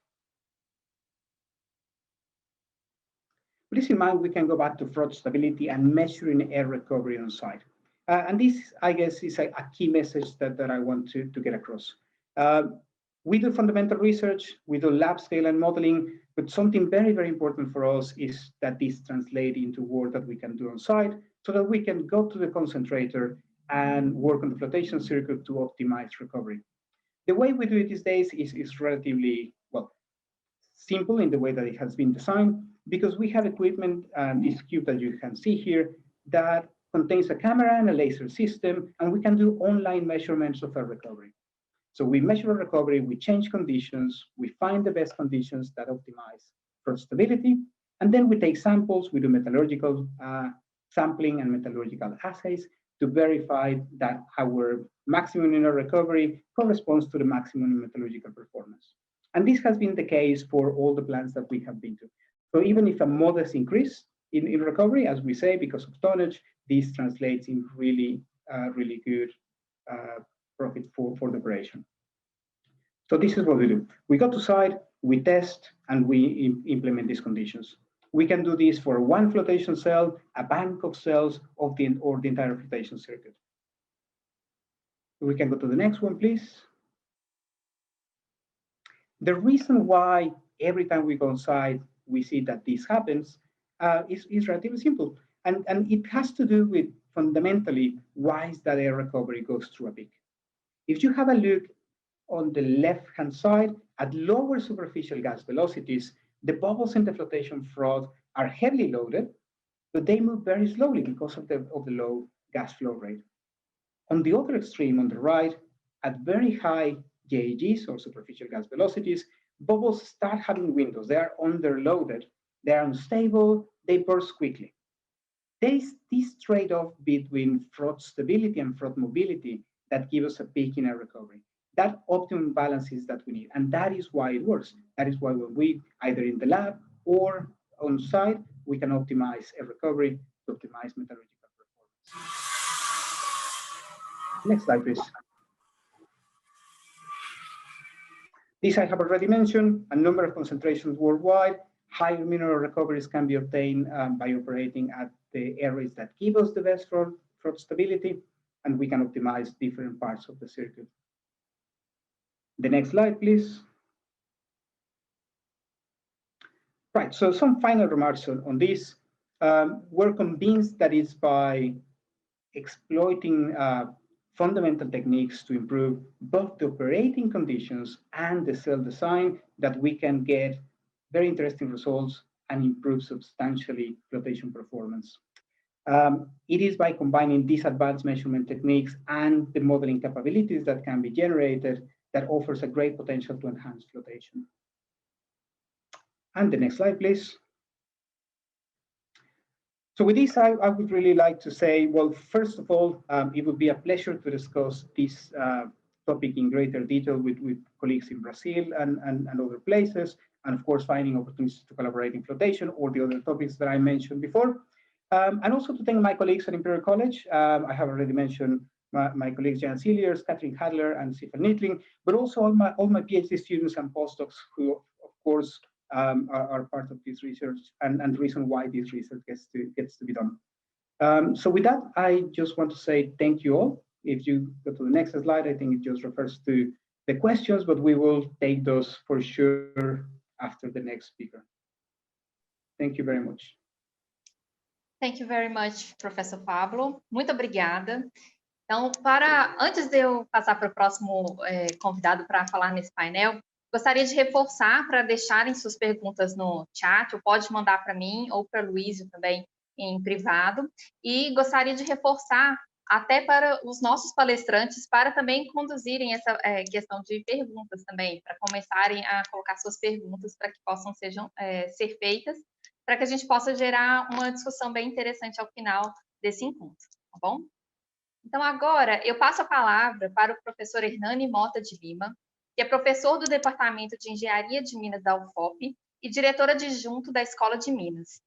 With this in mind, we can go back to fraud stability and measuring air recovery on site. And this, I guess, is a key message that I want to get across. We do fundamental research, we do lab scale and modeling, but something very, very important for us is that this translates into work that we can do on site so that we can go to the concentrator and work on the flotation circuit to optimize recovery. The way we do it these days is relatively, well, simple in the way that it has been designed, because we have equipment, this cube that you can see here, that contains a camera and a laser system, and we can do online measurements of our recovery. So we measure recovery, we change conditions, we find the best conditions that optimize for stability, and then we take samples, we do metallurgical sampling and metallurgical assays to verify that our maximum inner recovery corresponds to the maximum metallurgical performance. And this has been the case for all the plants that we have been to. So even if a modest increase in recovery, as we say, because of tonnage, this translates in really, really good profit for the operation. So this is what we do. We go to site, we test, and we implement these conditions. We can do this for one flotation cell, a bank of cells, or the entire flotation circuit. We can go to the next one, please. The reason why every time we go on site, we see that this happens is relatively simple. And it has to do with fundamentally why is that air recovery goes through a peak. If you have a look on the left-hand side at lower superficial gas velocities, the bubbles in the flotation fraud are heavily loaded, but they move very slowly because of the low gas flow rate. On the other extreme, on the right, at very high GAGs or superficial gas velocities, bubbles start having windows. They are underloaded, they are unstable, they burst quickly. There's this trade-off between fraud stability and fraud mobility that gives us a peak in air recovery. That optimum balance is that we need, and that is why it works. That is why when we, either in the lab or on site, we can optimize air recovery to optimize metallurgical performance. Next slide, please. This I have already mentioned, a number of concentrations worldwide. Higher mineral recoveries can be obtained by operating at the areas that give us the best fraud stability, and we can optimize different parts of the circuit. The next slide, please. Right, so some final remarks on this. We're convinced that it's by exploiting fundamental techniques to improve both the operating conditions and the cell design that we can get very interesting results and improve substantially flotation performance. It is by combining these advanced measurement techniques and the modeling capabilities that can be generated that offers a great potential to enhance flotation. And the next slide, please. So with this, I would really like to say, well, first of all, it would be a pleasure to discuss this topic in greater detail with colleagues in Brazil and other places, and of course, finding opportunities to collaborate in flotation or the other topics that I mentioned before. And also to thank my colleagues at Imperial College. I have already mentioned my colleagues Jan Seeliers, Catherine Hadler, and Stefan Nittling, but also all my PhD students and postdocs who, of course, are part of this research and the reason why this research gets to be done. So with that, I just want to say thank you all. If you go to the next slide, I think it just refers to the questions, but we will take those for sure after the next speaker. Thank you very much. Thank you very much, Professor Pablo. Muito obrigada. Então, antes de eu passar para o próximo convidado para falar nesse painel, gostaria de reforçar para deixarem suas perguntas no chat, ou pode mandar para mim ou para o Luísio também em privado, e gostaria de reforçar até para os nossos palestrantes, para também conduzirem essa questão de perguntas também, para começarem a colocar suas perguntas para que possam ser feitas, para que a gente possa gerar uma discussão bem interessante ao final desse encontro, tá bom? Então, agora, eu passo a palavra para o professor Hernani Mota de Lima, que é professor do Departamento de Engenharia de Minas da UFOP e diretor adjunto da Escola de Minas.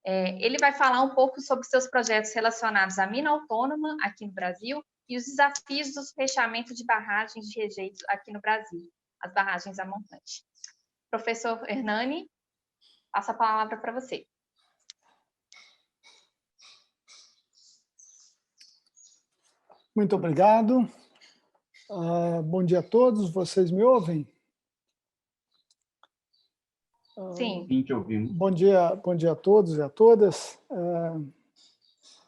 Ele vai falar um pouco sobre seus projetos relacionados à mina autônoma aqui no Brasil e os desafios do fechamento de barragens de rejeito aqui no Brasil, as barragens a montante. Professor Hernani, passo a palavra para você. Muito obrigado. Bom dia a todos. Vocês me ouvem? Sim. Sim, te ouvimos. Bom dia a todos e a todas.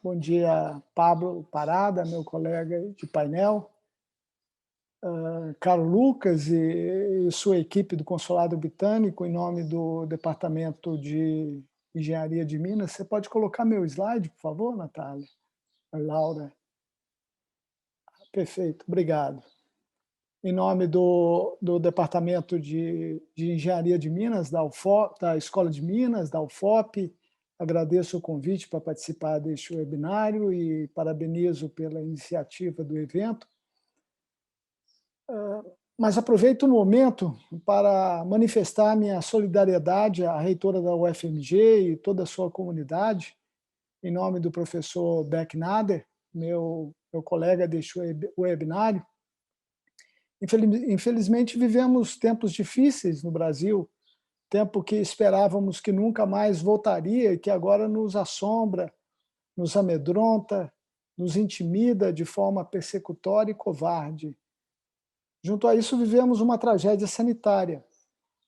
Bom dia, Pablo Parada, meu colega de painel. Caro Lucas e sua equipe do Consulado Britânico, em nome do Departamento de Engenharia de Minas. Você pode colocar meu slide, por favor, Natália? Laura. Perfeito, obrigado. Em nome do Departamento de Engenharia de Minas, da Escola de Minas, da UFOP, agradeço o convite para participar deste webinário e parabenizo pela iniciativa do evento. Mas aproveito o momento para manifestar minha solidariedade à reitora da UFMG e toda a sua comunidade, em nome do professor Beck Nader, meu colega deste webinário. Infelizmente, vivemos tempos difíceis no Brasil, tempo que esperávamos que nunca mais voltaria e que agora nos assombra, nos amedronta, nos intimida de forma persecutória e covarde. Junto a isso, vivemos uma tragédia sanitária,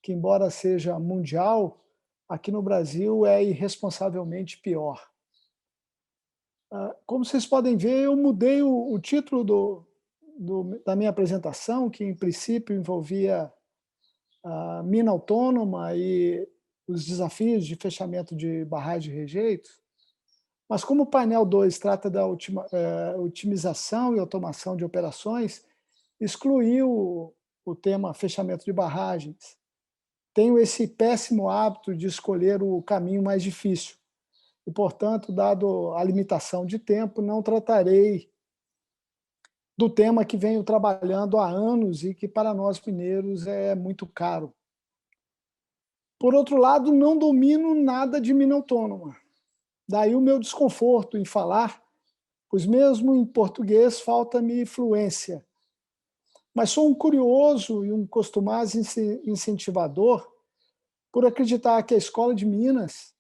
que, embora seja mundial, aqui no Brasil é irresponsavelmente pior. Como vocês podem ver, eu mudei o título da minha apresentação, que em princípio envolvia a mina autônoma e os desafios de fechamento de barragem de rejeitos, mas como o painel 2 trata da otimização e automação de operações, excluiu o tema fechamento de barragens. Tenho esse péssimo hábito de escolher o caminho mais difícil e, portanto, dado a limitação de tempo, não tratarei do tema que venho trabalhando há anos e que para nós mineiros é muito caro. Por outro lado, não domino nada de mina autônoma. Daí o meu desconforto em falar, pois mesmo em português falta-me fluência. Mas sou um curioso e um costumaz incentivador por acreditar que a Escola de Minas,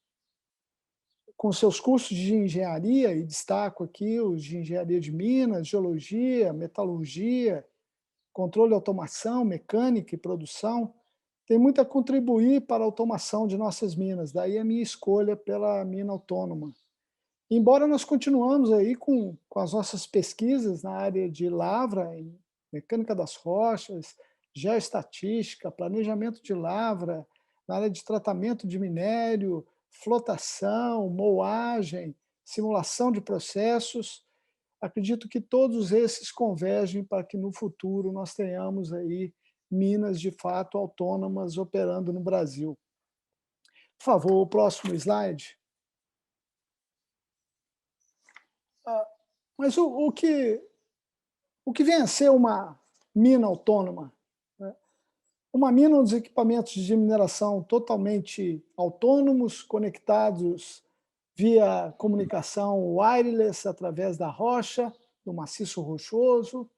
com seus cursos de engenharia, e destaco aqui os de engenharia de minas, geologia, metalurgia, controle e automação, mecânica e produção, tem muito a contribuir para a automação de nossas minas, daí a minha escolha pela mina autônoma. Embora nós continuamos aí com as nossas pesquisas na área de lavra, em mecânica das rochas, geoestatística, planejamento de lavra, na área de tratamento de minério, flotação, moagem, simulação de processos, acredito que todos esses convergem para que no futuro nós tenhamos aí minas de fato autônomas operando no Brasil. Por favor, o próximo slide. Mas o que vem a ser uma mina autônoma? Uma mina dos equipamentos de mineração totalmente autônomos, conectados via comunicação wireless através da rocha, do maciço rochoso,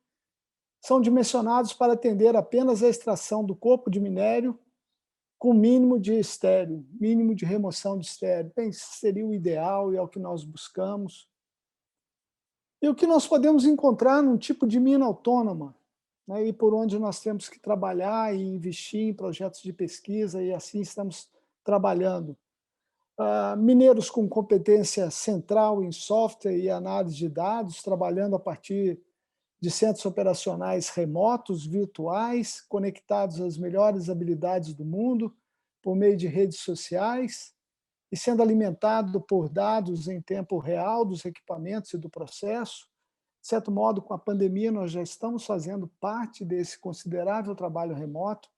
são dimensionados para atender apenas a extração do corpo de minério com mínimo de estéreo, mínimo de remoção de estéreo. Bem, seria o ideal e é o que nós buscamos. E o que nós podemos encontrar num tipo de mina autônoma, né, e por onde nós temos que trabalhar e investir em projetos de pesquisa, e assim estamos trabalhando. Mineiros com competência central em software e análise de dados, trabalhando a partir de centros operacionais remotos, virtuais, conectados às melhores habilidades do mundo, por meio de redes sociais, e sendo alimentado por dados em tempo real dos equipamentos e do processo. De certo modo, com a pandemia, nós já estamos fazendo parte desse considerável trabalho remoto.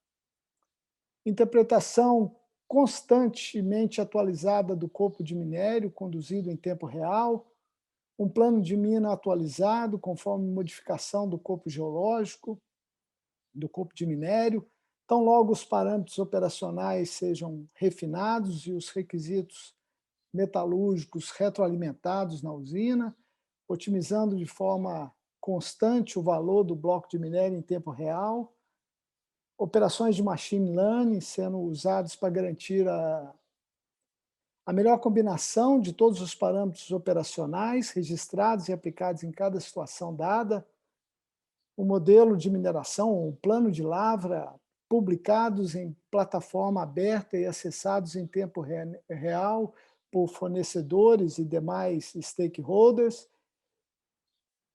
Interpretação constantemente atualizada do corpo de minério, conduzido em tempo real, um plano de mina atualizado conforme modificação do corpo geológico, do corpo de minério, tão logo os parâmetros operacionais sejam refinados e os requisitos metalúrgicos retroalimentados na usina, otimizando de forma constante o valor do bloco de minério em tempo real, operações de machine learning sendo usadas para garantir a melhor combinação de todos os parâmetros operacionais registrados e aplicados em cada situação dada, um modelo de mineração, um plano de lavra publicados em plataforma aberta e acessados em tempo real por fornecedores e demais stakeholders.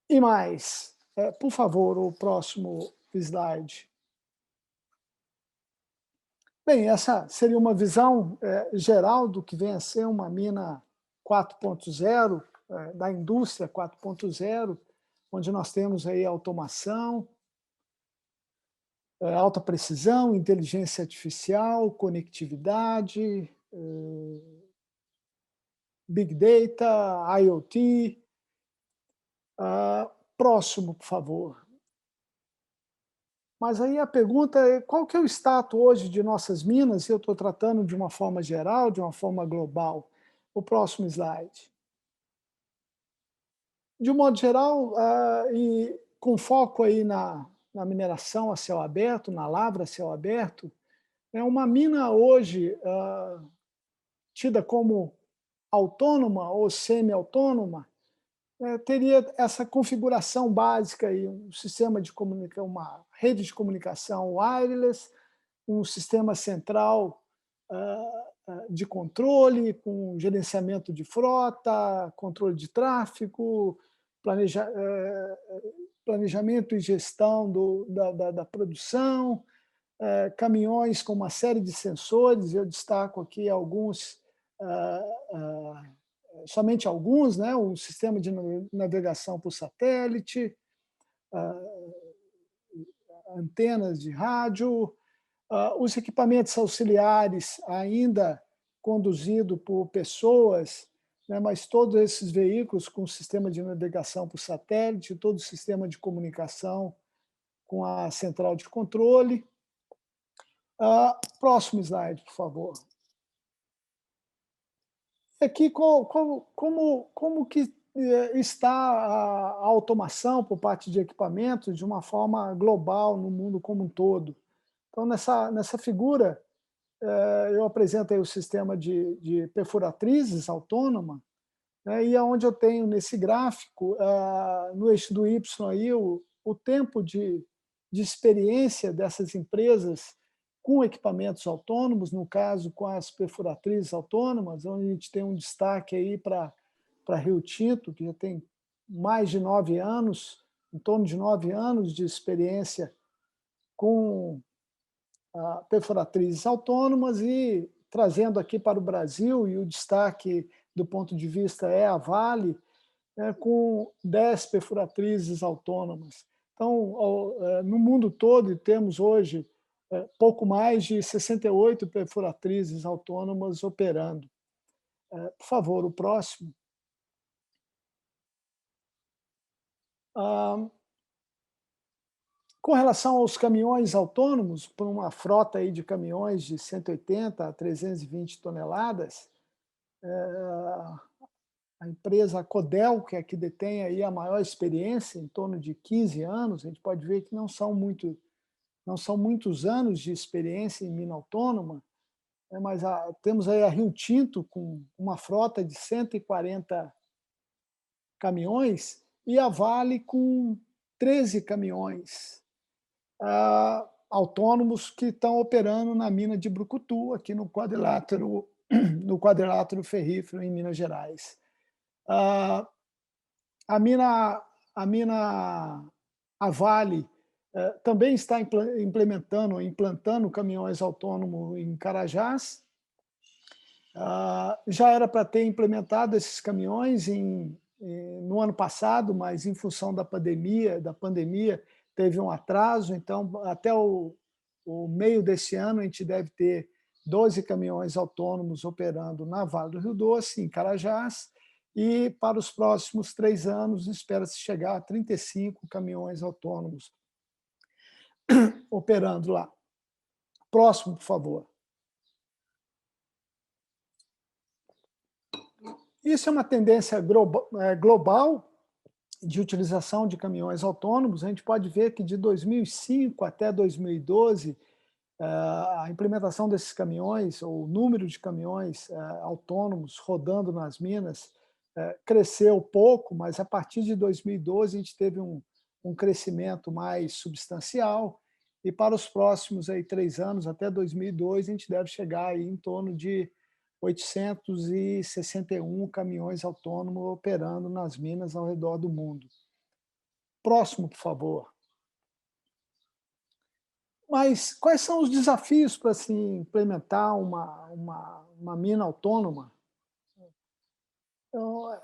E mais, por favor, o próximo slide. Bem, essa seria uma visão geral do que vem a ser uma mina 4.0, da indústria 4.0, onde nós temos aí automação, alta precisão, inteligência artificial, conectividade, Big Data, IoT. Próximo, por favor. Mas aí a pergunta é qual que é o status hoje de nossas minas, e eu estou tratando de uma forma geral, de uma forma global. O próximo slide. De um modo geral, e com foco aí na mineração a céu aberto, na lavra a céu aberto, uma mina hoje tida como autônoma ou semi-autônoma, teria essa configuração básica aí, um sistema de comunicação, uma rede de comunicação wireless, um sistema central de controle, com gerenciamento de frota, controle de tráfego, planejamento e gestão da produção, caminhões com uma série de sensores. Eu destaco aqui alguns, somente alguns, né? Um sistema de navegação por satélite, antenas de rádio, os equipamentos auxiliares ainda conduzidos por pessoas, né? Mas todos esses veículos com sistema de navegação por satélite, todo o sistema de comunicação com a central de controle. Próximo slide, por favor. Aqui, como que está a automação por parte de equipamentos de uma forma global no mundo como um todo. Então, nessa figura, eu apresento aí o sistema de perfuratrizes autônoma, né, e onde eu tenho nesse gráfico, no eixo do Y, aí, o tempo de experiência dessas empresas com equipamentos autônomos, no caso, com as perfuratrizes autônomas, onde a gente tem um destaque aí para Rio Tinto, que já tem mais de 9 anos, em torno de 9 anos de experiência com perfuratrizes autônomas, e trazendo aqui para o Brasil, e o destaque do ponto de vista é a Vale, com 10 perfuratrizes autônomas. Então, no mundo todo, temos hoje pouco mais de 68 perfuratrizes autônomas operando. Por favor, o próximo. Com relação aos caminhões autônomos, por uma frota aí de caminhões de 180 a 320 toneladas, a empresa Codel, que é a que detém aí a maior experiência, em torno de 15 anos. A gente pode ver que não são muitos anos de experiência em mina autônoma, mas temos aí a Rio Tinto com uma frota de 140 caminhões e a Vale com 13 caminhões autônomos que estão operando na mina de Brucutu, aqui no quadrilátero ferrífero em Minas Gerais. A Vale também está implantando caminhões autônomos em Carajás. Já era para ter implementado esses caminhões no ano passado, mas em função da pandemia teve um atraso, então até o meio desse ano a gente deve ter 12 caminhões autônomos operando na Vale do Rio Doce, em Carajás, e para os próximos 3 anos espera-se chegar a 35 caminhões autônomos operando lá. Próximo, por favor. Isso é uma tendência global de utilização de caminhões autônomos. A gente pode ver que de 2005 até 2012, a implementação desses caminhões, ou o número de caminhões autônomos rodando nas minas, cresceu pouco, mas a partir de 2012 a gente teve um crescimento mais substancial, e para os próximos 3 anos, até 2002, a gente deve chegar aí em torno de 861 caminhões autônomos operando nas minas ao redor do mundo. Próximo, por favor. Mas quais são os desafios para se implementar uma mina autônoma? Então,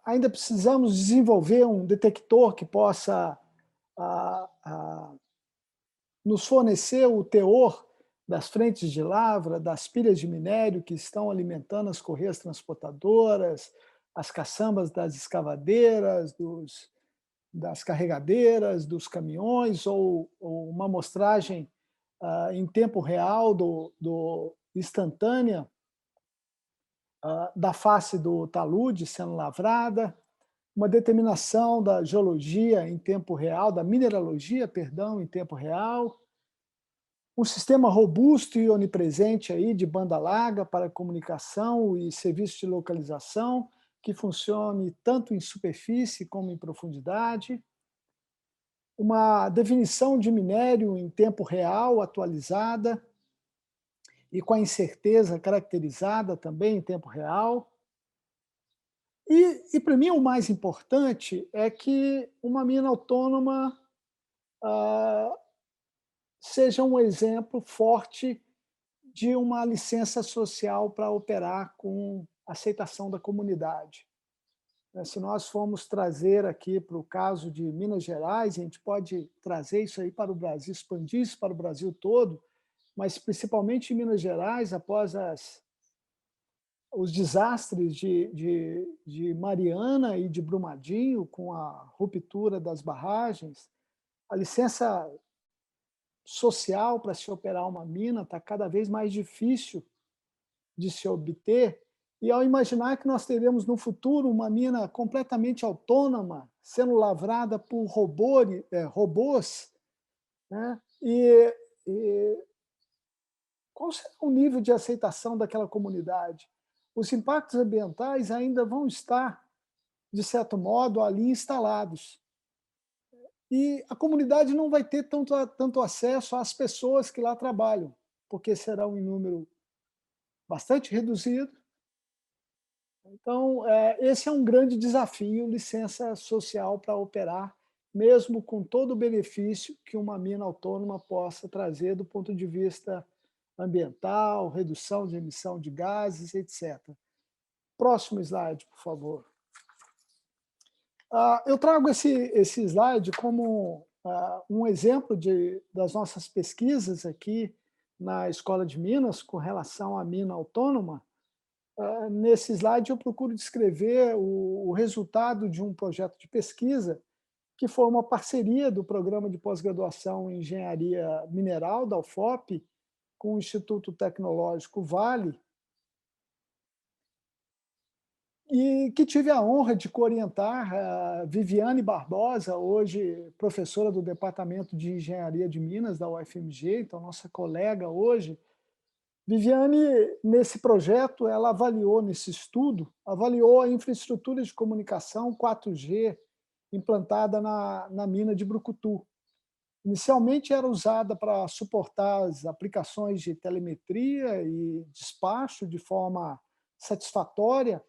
ainda precisamos desenvolver um detector que possa nos fornecer o teor das frentes de lavra, das pilhas de minério que estão alimentando as correias transportadoras, as caçambas das escavadeiras, das carregadeiras, dos caminhões, ou uma amostragem em tempo real instantânea da face do talude sendo lavrada, uma determinação da geologia em tempo real, da mineralogia, perdão, em tempo real, um sistema robusto e onipresente aí de banda larga para comunicação e serviço de localização, que funcione tanto em superfície como em profundidade, uma definição de minério em tempo real, atualizada, e com a incerteza caracterizada também em tempo real. E para mim, o mais importante é que uma mina autônoma seja um exemplo forte de uma licença social para operar com aceitação da comunidade. Se nós formos trazer aqui para o caso de Minas Gerais, a gente pode trazer isso aí para o Brasil, expandir isso para o Brasil todo, mas principalmente em Minas Gerais, após os desastres de Mariana e de Brumadinho, com a ruptura das barragens, a licença social para se operar uma mina está cada vez mais difícil de se obter, e ao imaginar que nós teremos no futuro uma mina completamente autônoma, sendo lavrada por robôs, né? E qual será o nível de aceitação daquela comunidade? Os impactos ambientais ainda vão estar, de certo modo, ali instalados. E a comunidade não vai ter tanto acesso às pessoas que lá trabalham, porque serão em número bastante reduzido. Então, esse é um grande desafio, licença social para operar, mesmo com todo o benefício que uma mina autônoma possa trazer do ponto de vista ambiental, redução de emissão de gases, etc. Próximo slide, por favor. Eu trago esse slide como um exemplo das nossas pesquisas aqui na Escola de Minas com relação à mina autônoma. Nesse slide eu procuro descrever o resultado de um projeto de pesquisa que foi uma parceria do Programa de Pós-Graduação em Engenharia Mineral, da UFOP, com o Instituto Tecnológico Vale. e que tive a honra de orientar a Viviane Barbosa, hoje professora do Departamento de Engenharia de Minas da UFMG, então nossa colega hoje. Viviane, nesse projeto, ela avaliou, nesse estudo, avaliou a infraestrutura de comunicação 4G implantada na mina de Brucutu. Inicialmente era usada para suportar as aplicações de telemetria e despacho de forma satisfatória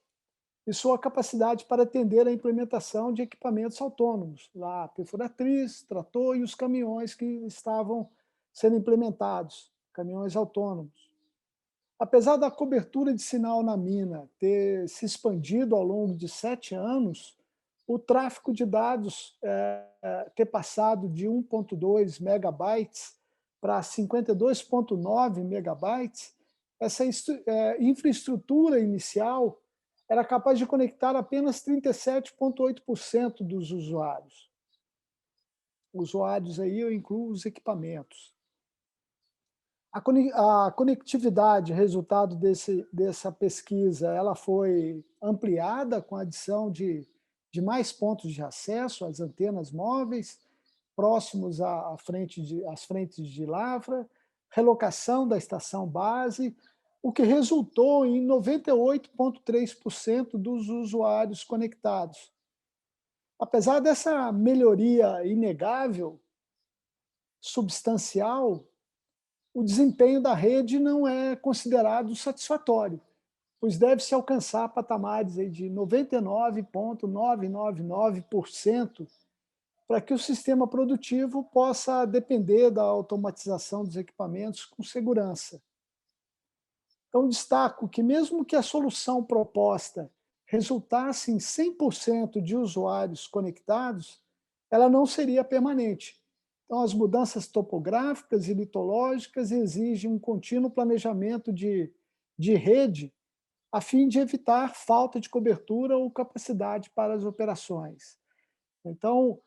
e sua capacidade para atender a implementação de equipamentos autônomos, lá, perfuratriz, trator e os caminhões que estavam sendo implementados, caminhões autônomos. Apesar da cobertura de sinal na mina ter se expandido ao longo de 7 anos, o tráfego de dados ter passado de 1,2 megabytes para 52,9 megabytes, essa infraestrutura inicial era capaz de conectar apenas 37,8% dos usuários. Usuários aí eu incluo os equipamentos. A conectividade, resultado dessa pesquisa, ela foi ampliada com a adição de mais pontos de acesso às antenas móveis, próximos às frentes de lavra, relocação da estação base, o que resultou em 98,3% dos usuários conectados. Apesar dessa melhoria inegável, substancial, o desempenho da rede não é considerado satisfatório, pois deve-se alcançar patamares aí de 99,999% para que o sistema produtivo possa depender da automatização dos equipamentos com segurança. Então, destaco que mesmo que a solução proposta resultasse em 100% de usuários conectados, ela não seria permanente. Então, as mudanças topográficas e litológicas exigem um contínuo planejamento de rede a fim de evitar falta de cobertura ou capacidade para as operações. Então,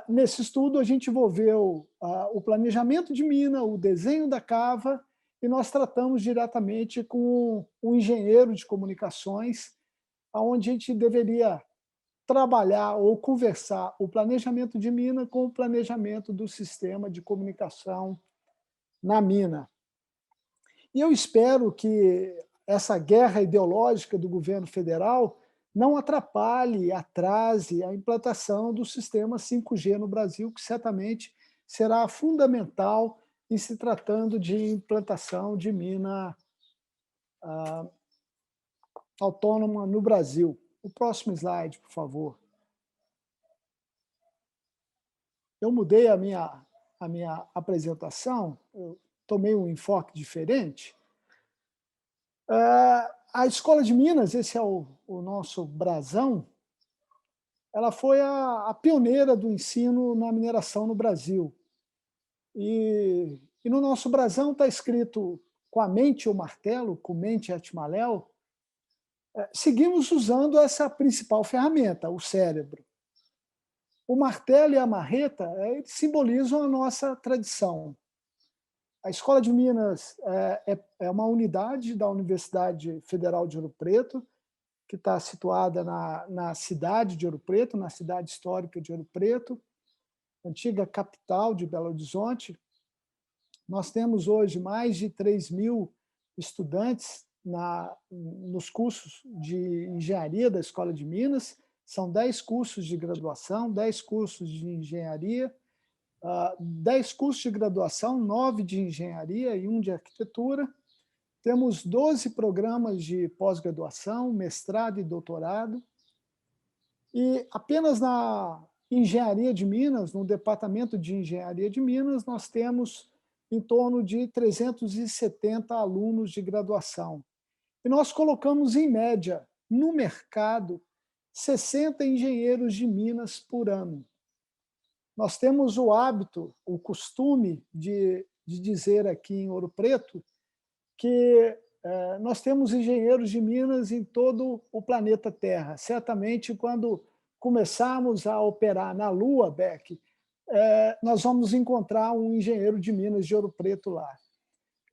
nesse estudo, a gente envolveu o planejamento de mina, o desenho da cava, e nós tratamos diretamente com o engenheiro de comunicações, onde a gente deveria trabalhar ou conversar o planejamento de mina com o planejamento do sistema de comunicação na mina. E eu espero que essa guerra ideológica do governo federal não atrapalhe, atrase a implantação do sistema 5G no Brasil, que certamente será fundamental em se tratando de implantação de mina autônoma no Brasil. O próximo slide, por favor. Eu mudei a minha apresentação, eu tomei um enfoque diferente. A Escola de Minas, esse é o nosso brasão, ela foi a pioneira do ensino na mineração no Brasil. E no nosso brasão está escrito com a mente e o martelo, com mente et maléu. Seguimos usando essa principal ferramenta, o cérebro. O martelo e a marreta simbolizam a nossa tradição. A Escola de Minas é uma unidade da Universidade Federal de Ouro Preto, que está situada na cidade de Ouro Preto, na cidade histórica de Ouro Preto, antiga capital de Belo Horizonte. Nós temos hoje mais de 3.000 estudantes nos cursos de engenharia da Escola de Minas. São 10 cursos de graduação, 10 cursos de engenharia, 10 cursos de graduação, 9 de engenharia e 1 de arquitetura. Temos 12 programas de pós-graduação, mestrado e doutorado. E apenas na Engenharia de Minas, no Departamento de Engenharia de Minas, nós temos em torno de 370 alunos de graduação. E nós colocamos, em média, no mercado, 60 engenheiros de Minas por ano. Nós temos o hábito, o costume de dizer aqui em Ouro Preto que nós temos engenheiros de Minas em todo o planeta Terra. Certamente, quando começarmos a operar na Lua, Beck, nós vamos encontrar um engenheiro de Minas de Ouro Preto lá.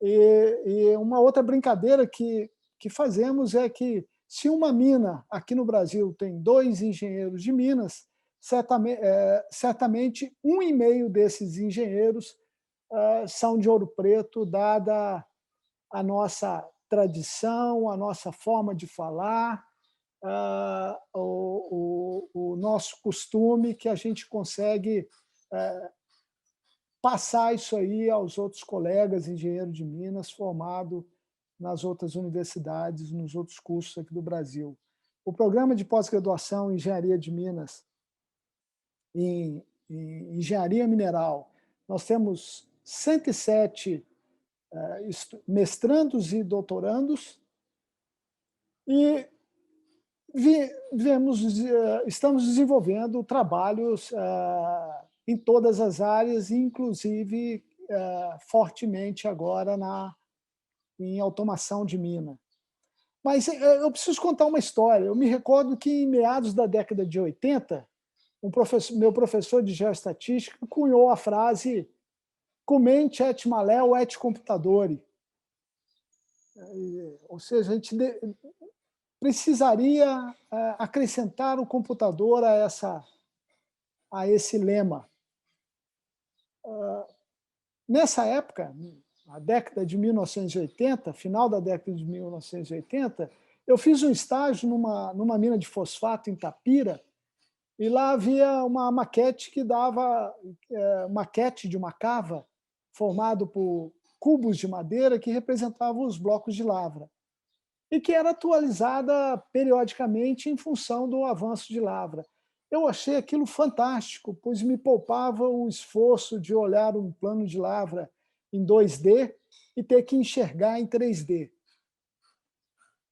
E uma outra brincadeira que fazemos é que Se uma mina aqui no Brasil tem 2 engenheiros de Minas, certamente 1,5 desses engenheiros são de Ouro Preto, dada a nossa tradição, a nossa forma de falar, o nosso costume, que a gente consegue passar isso aí aos outros colegas engenheiros de Minas formados nas outras universidades, nos outros cursos aqui do Brasil. O programa de pós-graduação em Engenharia de Minas, em Engenharia Mineral, nós temos 107 mestrandos e doutorandos e estamos desenvolvendo trabalhos em todas as áreas, inclusive fortemente agora em automação de mina. Mas eu preciso contar uma história. Eu me recordo que, em meados da década de 80, meu professor de geoestatística cunhou a frase "Comente et maleo et computadore", ou seja, a gente precisaria acrescentar o computador a esse lema. Nessa época, na década de 1980, final da década de 1980, eu fiz um estágio numa mina de fosfato em Tapira, e lá havia uma maquete que dava maquete de uma cava formado por cubos de madeira que representavam os blocos de lavra e que era atualizada periodicamente em função do avanço de lavra. Eu achei aquilo fantástico, pois me poupava o esforço de olhar um plano de lavra em 2D e ter que enxergar em 3D.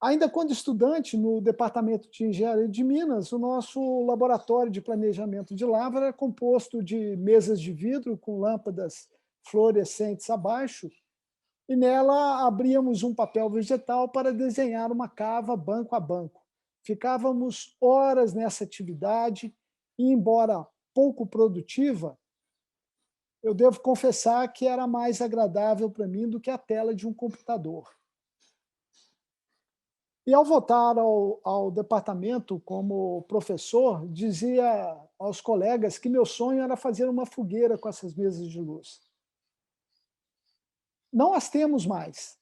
Ainda quando estudante no Departamento de Engenharia de Minas, o nosso laboratório de planejamento de lavra era composto de mesas de vidro com lâmpadas fluorescentes abaixo, e nela abríamos um papel vegetal para desenhar uma cava banco a banco. Ficávamos horas nessa atividade e, embora pouco produtiva, eu devo confessar que era mais agradável para mim do que a tela de um computador. E, ao voltar ao departamento como professor, dizia aos colegas que meu sonho era fazer uma fogueira com essas mesas de luz. Não as temos mais.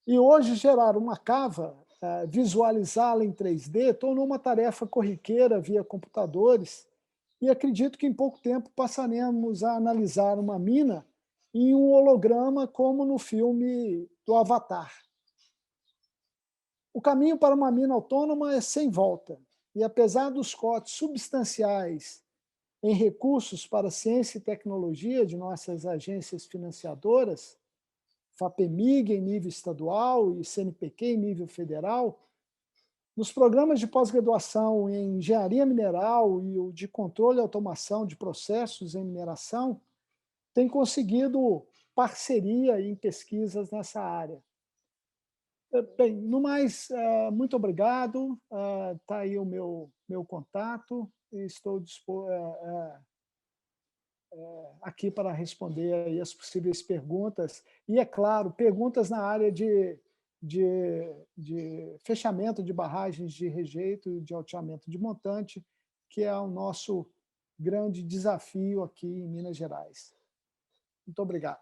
E hoje, gerar uma cava, visualizá-la em 3D, tornou uma tarefa corriqueira via computadores, e acredito que em pouco tempo passaremos a analisar uma mina em um holograma, como no filme do Avatar. O caminho para uma mina autônoma é sem volta, e apesar dos cortes substanciais em recursos para ciência e tecnologia de nossas agências financiadoras, FAPEMIG em nível estadual e CNPq em nível federal, nos programas de pós-graduação em engenharia mineral e o de controle e automação de processos em mineração, tem conseguido parceria em pesquisas nessa área. Bem, no mais, muito obrigado. Está aí o meu contato e estou aqui para responder aí as possíveis perguntas. E, é claro, perguntas na área de fechamento de barragens de rejeito e de alteamento de montante, que é o nosso grande desafio aqui em Minas Gerais. Muito obrigado.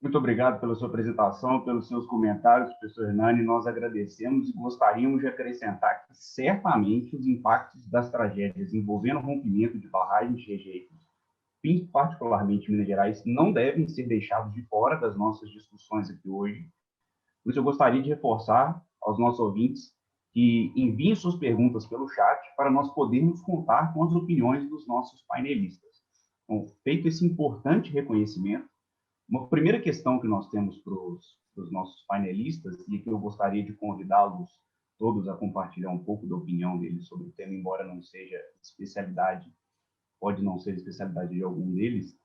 Muito obrigado pela sua apresentação, pelos seus comentários, professor Hernani. Nós agradecemos e gostaríamos de acrescentar que, certamente, os impactos das tragédias envolvendo o rompimento de barragens de rejeitos, particularmente em Minas Gerais, não devem ser deixados de fora das nossas discussões aqui hoje. Por isso, eu gostaria de reforçar aos nossos ouvintes que enviem suas perguntas pelo chat para nós podermos contar com as opiniões dos nossos painelistas. Então, feito esse importante reconhecimento, uma primeira questão que nós temos para os nossos painelistas, e que eu gostaria de convidá-los todos a compartilhar um pouco da opinião deles sobre o tema, embora não seja especialidade, pode não ser especialidade de algum deles,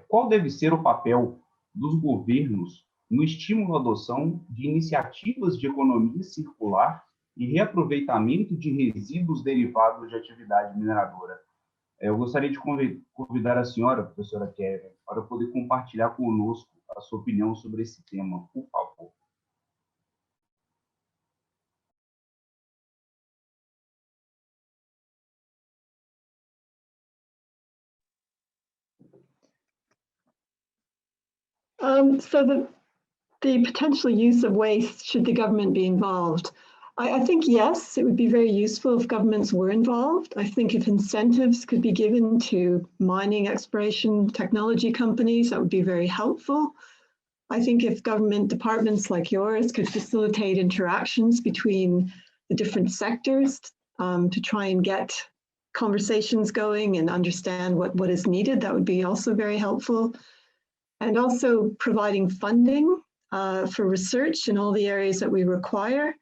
qual deve ser o papel dos governos no estímulo à adoção de iniciativas de economia circular e reaproveitamento de resíduos derivados de atividade mineradora? Eu gostaria de convidar a senhora, professora Kevin, para poder compartilhar conosco a sua opinião sobre esse tema, por favor. So the potential use of waste, should the government be involved? I think, yes, it would be very useful if governments were involved. I think if incentives could be given to mining exploration technology companies, that would be very helpful. I think if government departments like yours could facilitate interactions between the different sectors to try and get conversations going and understand what is needed, that would be also very helpful. And also providing funding for research in all the areas that we require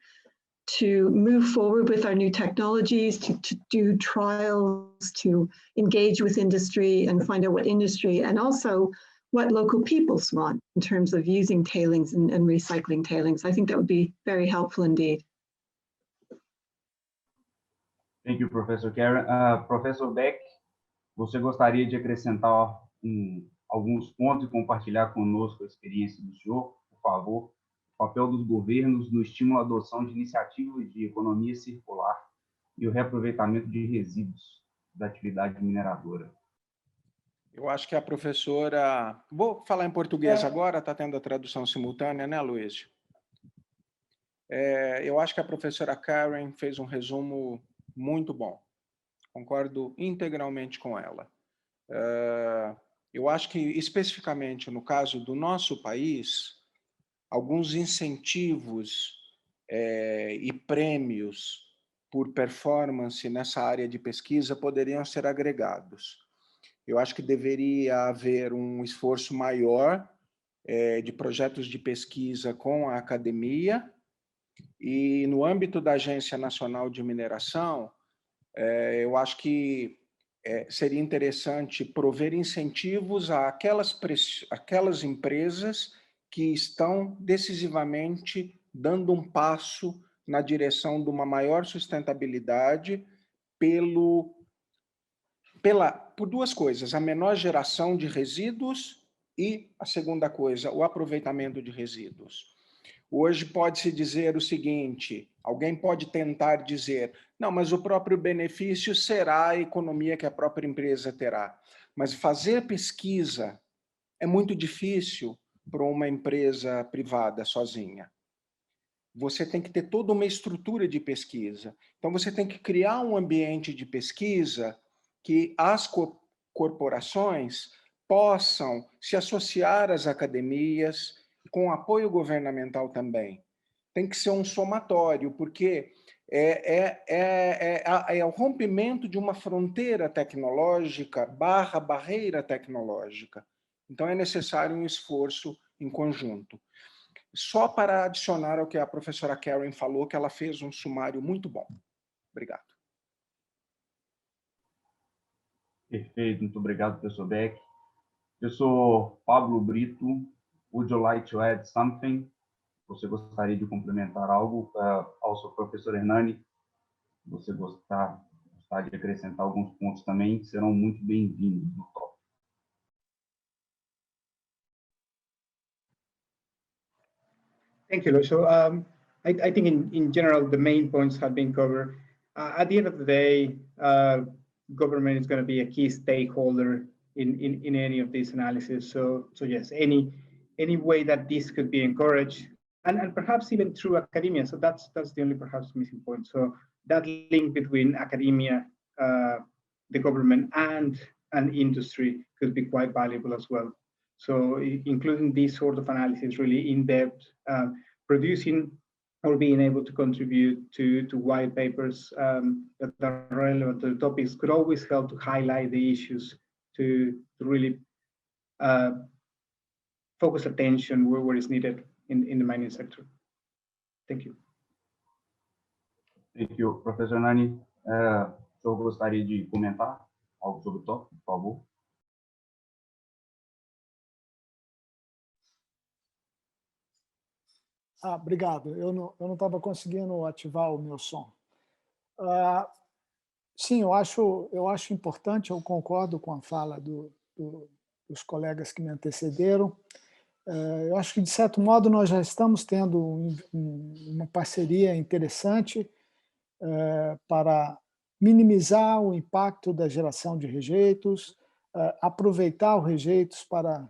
to move forward with our new technologies, to do trials, to engage with industry and find out what industry and also what local peoples want in terms of using tailings and recycling tailings. I think that would be very helpful indeed. Thank you, Professor Karen. Professor Beck, você gostaria de acrescentar alguns pontos e compartilhar conosco a experiência do senhor, por favor? O papel dos governos no estímulo à adoção de iniciativas de economia circular e o reaproveitamento de resíduos da atividade mineradora. Eu acho que a professora... Vou falar em português agora, está tendo a tradução simultânea, né, Luiz? Eu acho que a professora Karen fez um resumo muito bom. Concordo integralmente com ela. Eu acho que, especificamente no caso do nosso país, alguns incentivos e prêmios por performance nessa área de pesquisa poderiam ser agregados. Eu acho que deveria haver um esforço maior de projetos de pesquisa com a academia e, no âmbito da Agência Nacional de Mineração, eu acho que seria interessante prover incentivos a aquelas empresas que estão decisivamente dando um passo na direção de uma maior sustentabilidade por duas coisas: a menor geração de resíduos e, a segunda coisa, o aproveitamento de resíduos. Hoje pode-se dizer o seguinte, alguém pode tentar dizer, não, mas o próprio benefício será a economia que a própria empresa terá. Mas fazer pesquisa é muito difícil para uma empresa privada sozinha. Você tem que ter toda uma estrutura de pesquisa. Então, você tem que criar um ambiente de pesquisa que as corporações possam se associar às academias, com apoio governamental também. Tem que ser um somatório, porque é o rompimento de uma fronteira tecnológica barreira tecnológica. Então, é necessário um esforço em conjunto. Só para adicionar ao que a professora Karen falou, que ela fez um sumário muito bom. Obrigado. Perfeito, muito obrigado, professor Beck. Professor Pablo Brito, would you like to add something? Você gostaria de complementar algo? Also, professor Hernani, você gostaria de acrescentar alguns pontos também, que serão muito bem-vindos no tópico. Thank you, Luis. So I think in general, the main points have been covered. At the end of the day, government is going to be a key stakeholder in any of these analysis. So yes, any way that this could be encouraged, and perhaps even through academia. So that's the only perhaps missing point. So that link between academia, the government, and industry could be quite valuable as well. So including this sort of analysis really in depth, producing or being able to contribute to white papers that are relevant to the topics could always help to highlight the issues, to really focus attention where it's needed in the mining sector. Thank you. Thank you, Professor Nani. O senhor gostaria de comentar algo sobre o tópico, por favor? Obrigado. Eu não estava conseguindo ativar o meu som. Sim, eu acho importante, eu concordo com a fala dos colegas que me antecederam. Eu acho que, de certo modo, nós já estamos tendo uma parceria interessante para minimizar o impacto da geração de rejeitos, aproveitar os rejeitos para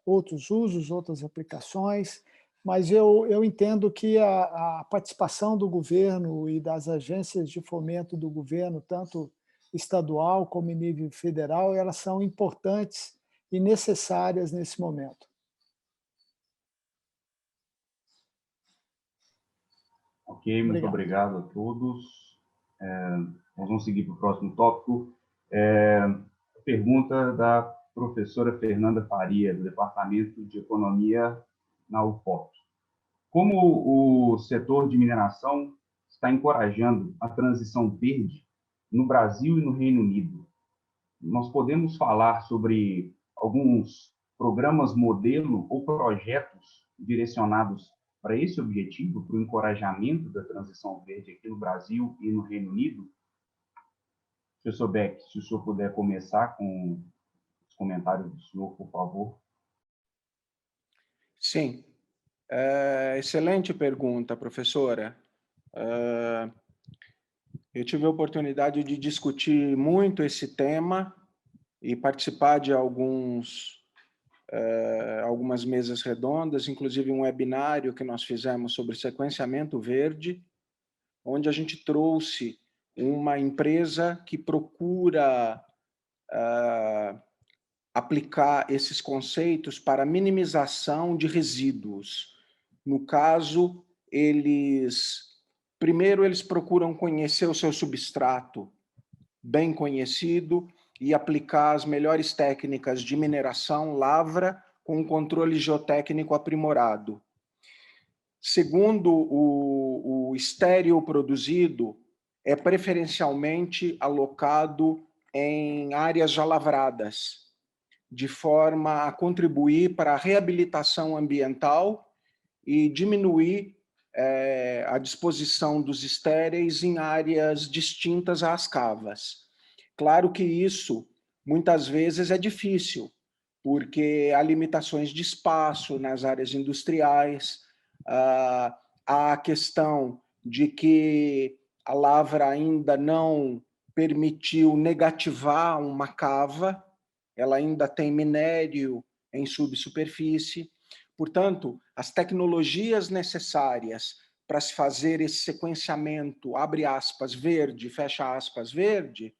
outros usos, outras aplicações, mas eu entendo que a participação do governo e das agências de fomento do governo, tanto estadual como em nível federal, elas são importantes e necessárias nesse momento. Ok, muito obrigado a todos. Nós vamos seguir para o próximo tópico. Pergunta da professora Fernanda Faria, do Departamento de Economia na UFOP. Como o setor de mineração está encorajando a transição verde no Brasil e no Reino Unido? Nós podemos falar sobre alguns programas modelo ou projetos direcionados para esse objetivo, para o encorajamento da transição verde aqui no Brasil e no Reino Unido? Professor Beck, se o senhor puder começar com os comentários do senhor, por favor. Sim. Excelente pergunta, professora. Eu tive a oportunidade de discutir muito esse tema e participar de algumas mesas redondas, inclusive um webinário que nós fizemos sobre sequenciamento verde, onde a gente trouxe uma empresa que procura aplicar esses conceitos para minimização de resíduos. No caso, primeiro eles procuram conhecer o seu substrato bem conhecido e aplicar as melhores técnicas de mineração, lavra, com um controle geotécnico aprimorado. Segundo, o estéril produzido é preferencialmente alocado em áreas já lavradas, de forma a contribuir para a reabilitação ambiental e diminuir a disposição dos estéreis em áreas distintas às cavas. Claro que isso, muitas vezes, é difícil, porque há limitações de espaço nas áreas industriais, há a questão de que a lavra ainda não permitiu negativar uma cava, ela ainda tem minério em subsuperfície. Portanto, as tecnologias necessárias para se fazer esse sequenciamento, abre aspas, verde, fecha aspas, verde,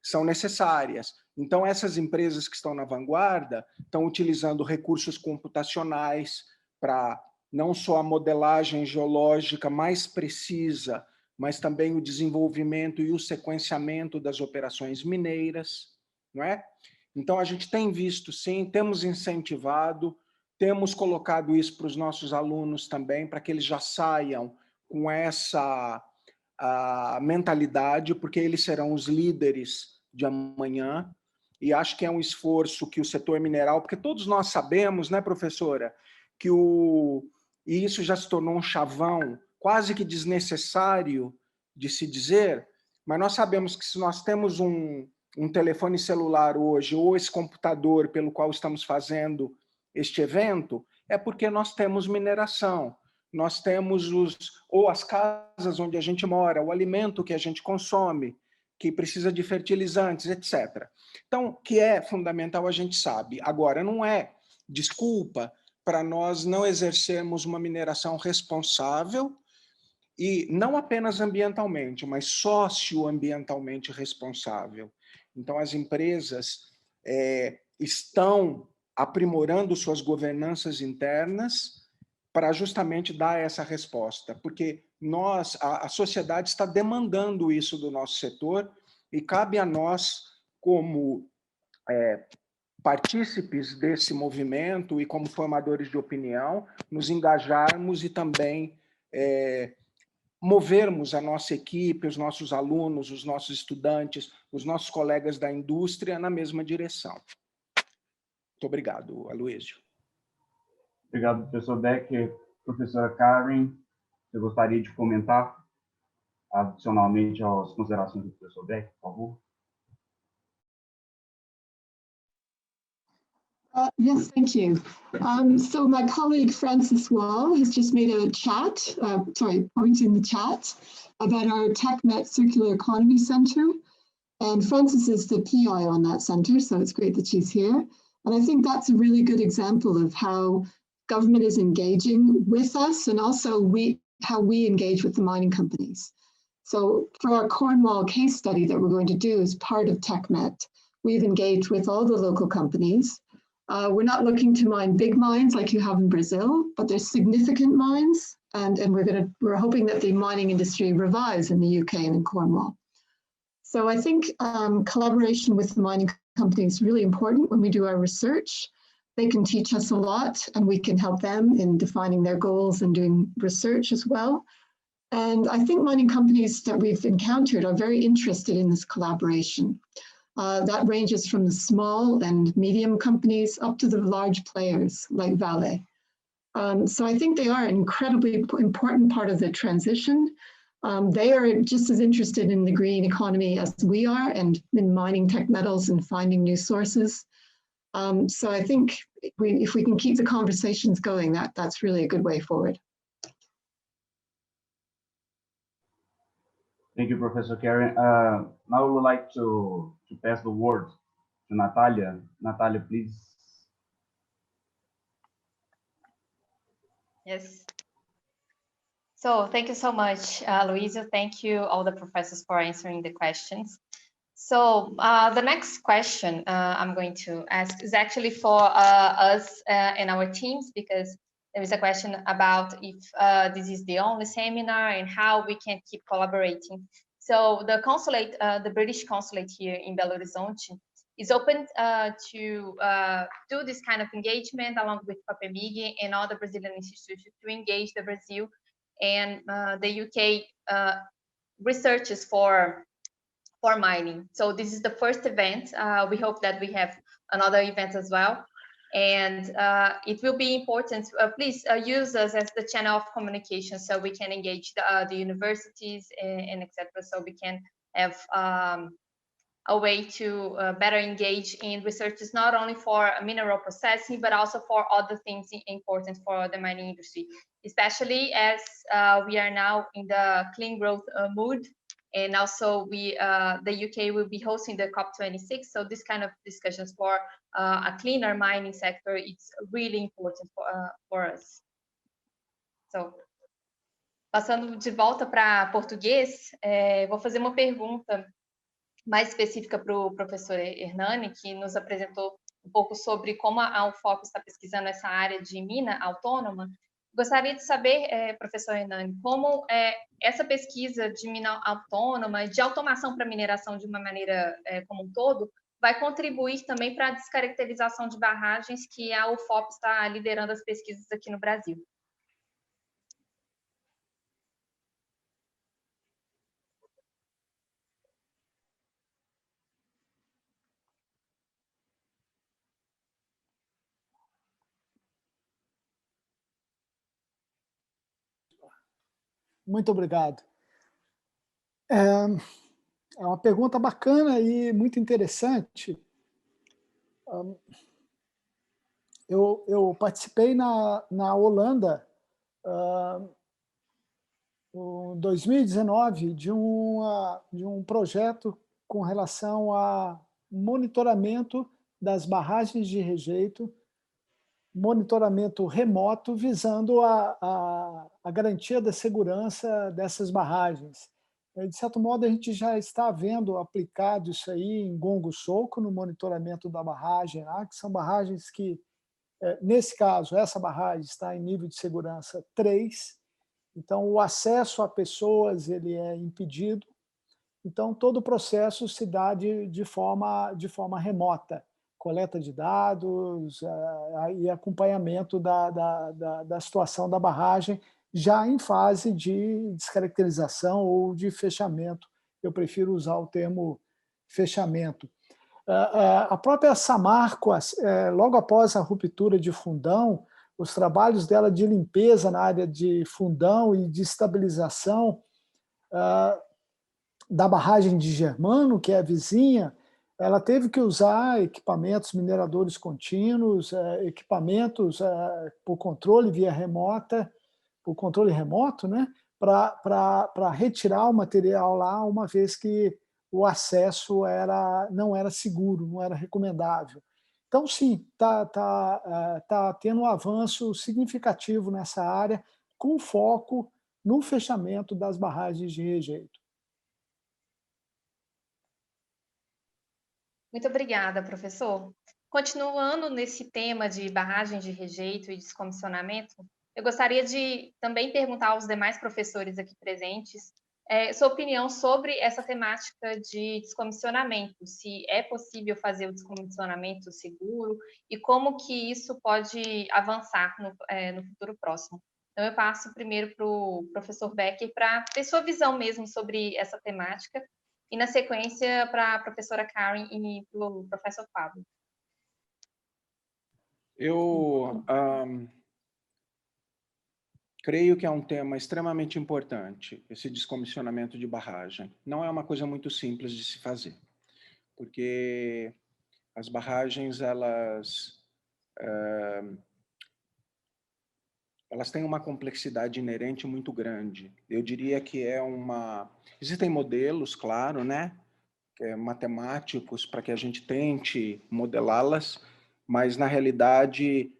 são necessárias. Então, essas empresas que estão na vanguarda estão utilizando recursos computacionais para não só a modelagem geológica mais precisa, mas também o desenvolvimento e o sequenciamento das operações mineiras, não é? Então, a gente tem visto, sim, temos incentivado, temos colocado isso para os nossos alunos também, para que eles já saiam com essa mentalidade, porque eles serão os líderes de amanhã, e acho que é um esforço que o setor mineral, porque todos nós sabemos, né, professora, que e isso já se tornou um chavão quase que desnecessário de se dizer, mas nós sabemos que se nós temos um telefone celular hoje, ou esse computador pelo qual estamos fazendo este evento, é porque nós temos mineração, nós temos ou as casas onde a gente mora, o alimento que a gente consome, que precisa de fertilizantes, etc. Então, que é fundamental, a gente sabe. Agora, não é desculpa para nós não exercermos uma mineração responsável e não apenas ambientalmente, mas socioambientalmente responsável. Então, as empresas estão aprimorando suas governanças internas para justamente dar essa resposta, porque a sociedade está demandando isso do nosso setor e cabe a nós, como partícipes desse movimento e como formadores de opinião, nos engajarmos e também movermos a nossa equipe, os nossos alunos, os nossos estudantes, os nossos colegas da indústria na mesma direção. Muito obrigado, Aloysio. Obrigado, professor Becker. Professora Karen, você gostaria de comentar adicionalmente às considerações do professor Becker, por favor? Yes, thank you. So my colleague Francis Wall has just made a point in the chat about our TechMet Circular Economy Center. And Francis is the PI on that center, so it's great that she's here. And I think that's a really good example of how government is engaging with us and also how we engage with the mining companies. So for our Cornwall case study that we're going to do as part of TechMet, we've engaged with all the local companies. We're not looking to mine big mines like you have in Brazil, but there's significant mines, and we're hoping that the mining industry revives in the UK and in Cornwall. So I think collaboration with the mining companies is really important when we do our research. They can teach us a lot, and we can help them in defining their goals and doing research as well. And I think mining companies that we've encountered are very interested in this collaboration. That ranges from the small and medium companies up to the large players like Vale. So I think they are an incredibly important part of the transition. They are just as interested in the green economy as we are and in mining tech metals and finding new sources. So I think if we can keep the conversations going, that's really a good way forward. Thank you, Professor Karen. Now I would like to pass the word to Natalia. Natalia, please. Yes. So thank you so much, Luizio. Thank you all the professors for answering the questions. So the next question I'm going to ask is actually for us and our teams, because there is a question about if this is the only seminar and how we can keep collaborating. So the consulate, the British consulate here in Belo Horizonte is open to do this kind of engagement along with FAPEMIG and other Brazilian institutions to engage the Brazil and the UK researchers for mining. So this is the first event. We hope that we have another event as well. And it will be important. Please use us as the channel of communication so we can engage the universities and etc. So we can have a way to better engage in researches, not only for mineral processing, but also for other things important for the mining industry, especially as we are now in the clean growth mood. And also the UK will be hosting the COP26. So this kind of discussions for a cleaner mining sector, it's really important for us. So, passando de volta para português, vou fazer uma pergunta mais específica para o professor Hernani, que nos apresentou um pouco sobre como a UFOP está pesquisando essa área de mina autônoma. Gostaria de saber, professor Hernani, como essa pesquisa de mina autônoma, de automação para mineração de uma maneira como um todo, vai contribuir também para a descaracterização de barragens que a UFOP está liderando as pesquisas aqui no Brasil. Muito obrigado. É uma pergunta bacana e muito interessante. Eu participei na Holanda, em 2019, de um projeto com relação a monitoramento das barragens de rejeito, monitoramento remoto, visando a garantia da segurança dessas barragens. De certo modo, a gente já está vendo aplicado isso aí em Gongo Soco, no monitoramento da barragem, que são barragens que, nesse caso, essa barragem está em nível de segurança 3, então o acesso a pessoas ele é impedido, então todo o processo se dá de forma remota, coleta de dados e acompanhamento da situação da barragem, já em fase de descaracterização ou de fechamento. Eu prefiro usar o termo fechamento. A própria Samarco, logo após a ruptura de Fundão, os trabalhos dela de limpeza na área de Fundão e de estabilização da barragem de Germano, que é a vizinha, ela teve que usar equipamentos mineradores contínuos, equipamentos por controle via remota, por controle remoto, né, para retirar o material lá, uma vez que o acesso não era seguro, não era recomendável. Então, sim, tá tendo um avanço significativo nessa área, com foco no fechamento das barragens de rejeito. Muito obrigada, professor. Continuando nesse tema de barragem de rejeito e descomissionamento, eu gostaria de também perguntar aos demais professores aqui presentes sua opinião sobre essa temática de descomissionamento, se é possível fazer o descomissionamento seguro e como que isso pode avançar no futuro próximo. Então, eu passo primeiro para o professor Becker para ter sua visão mesmo sobre essa temática e, na sequência, para a professora Karen e para o professor Pablo. Eu creio que é um tema extremamente importante, esse descomissionamento de barragem. Não é uma coisa muito simples de se fazer, porque as barragens, elas têm uma complexidade inerente muito grande. Eu diria que existem modelos, claro, né, matemáticos, para que a gente tente modelá-las, mas, na realidade,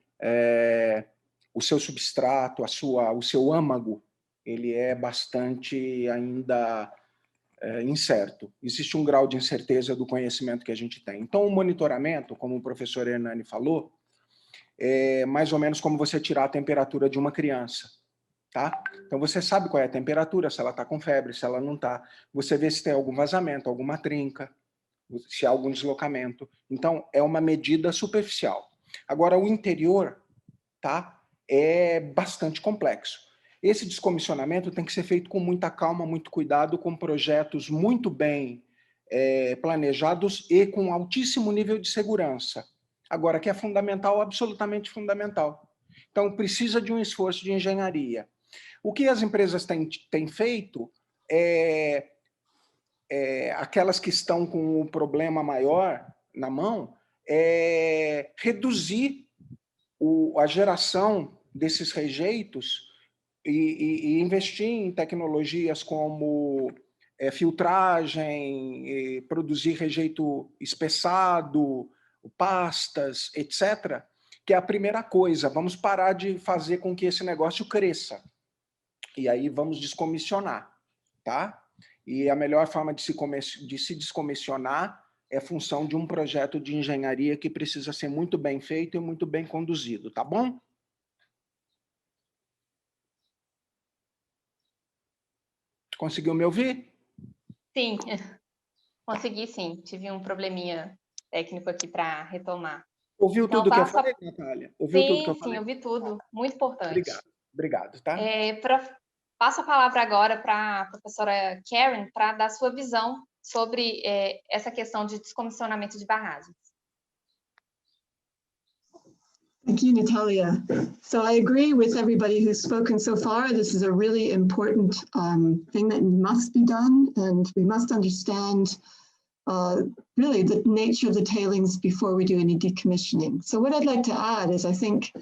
o seu substrato, o seu âmago, ele é bastante ainda incerto. Existe um grau de incerteza do conhecimento que a gente tem. Então, o monitoramento, como o professor Hernani falou, é mais ou menos como você tirar a temperatura de uma criança. Tá? Então, você sabe qual é a temperatura, se ela está com febre, se ela não está. Você vê se tem algum vazamento, alguma trinca, se há algum deslocamento. Então, é uma medida superficial. Agora, o interior, tá, é bastante complexo. Esse descomissionamento tem que ser feito com muita calma, muito cuidado, com projetos muito bem planejados e com altíssimo nível de segurança. Agora, que é fundamental, absolutamente fundamental. Então, precisa de um esforço de engenharia. O que as empresas têm feito aquelas que estão com o problema maior na mão, reduzir a geração desses rejeitos e investir em tecnologias como filtragem, produzir rejeito espessado, pastas, etc., que é a primeira coisa. Vamos parar de fazer com que esse negócio cresça. E aí vamos descomissionar, tá? E a melhor forma de se descomissionar é função de um projeto de engenharia que precisa ser muito bem feito e muito bem conduzido, tá bom? Conseguiu me ouvir? Sim, consegui sim. Tive um probleminha técnico aqui para retomar. Ouviu então, tudo que eu falei, Natália? Ouviu tudo que eu falei? Sim, ouvi tudo. Muito importante. Obrigado, tá? Passo a palavra agora para a professora Karen para dar sua visão sobre essa questão de descomissionamento de barragens. Thank you, Natalia. So I agree with everybody who's spoken so far. This is a really important thing that must be done, and we must understand really the nature of the tailings before we do any decommissioning. So what I'd like to add is I think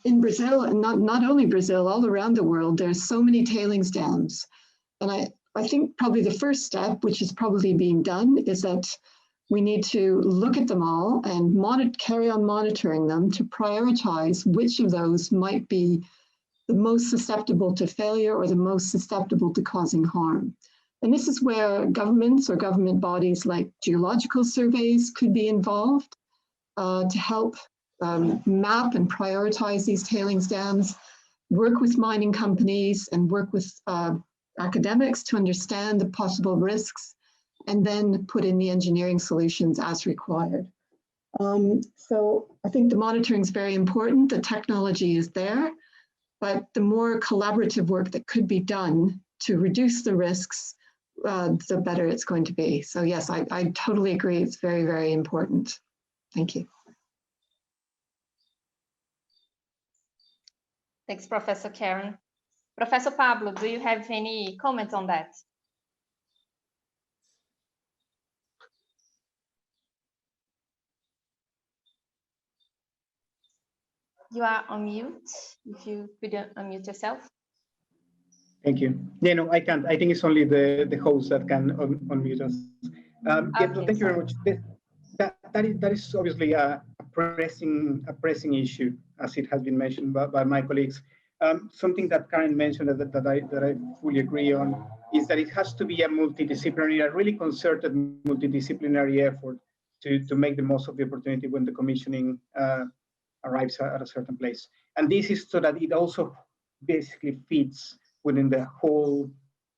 in Brazil, and not only Brazil, all around the world, there's so many tailings dams. And I think probably the first step, which is probably being done, is that we need to look at them all and carry on monitoring them to prioritize which of those might be the most susceptible to failure or the most susceptible to causing harm. And this is where governments or government bodies like geological surveys could be involved to help map and prioritize these tailings dams, work with mining companies and work with academics to understand the possible risks, and then put in the engineering solutions as required. So I think the monitoring is very important. The technology is there, but the more collaborative work that could be done to reduce the risks, the better it's going to be. So yes, I totally agree. It's very, very important. Thank you. Thanks, Professor Karen. Professor Pablo, do you have any comment on that? You are on mute. If you could unmute yourself. Thank you. Yeah, no, I can't. I think it's only the host that can unmute us. Yeah, Okay, thank you very sorry. much. That is obviously a pressing issue, as it has been mentioned by my colleagues. Something that Karen mentioned that I fully agree on is that it has to be a multidisciplinary, a really concerted multidisciplinary effort to make the most of the opportunity when the commissioning arrives at a certain place. And this is so that it also basically fits within the whole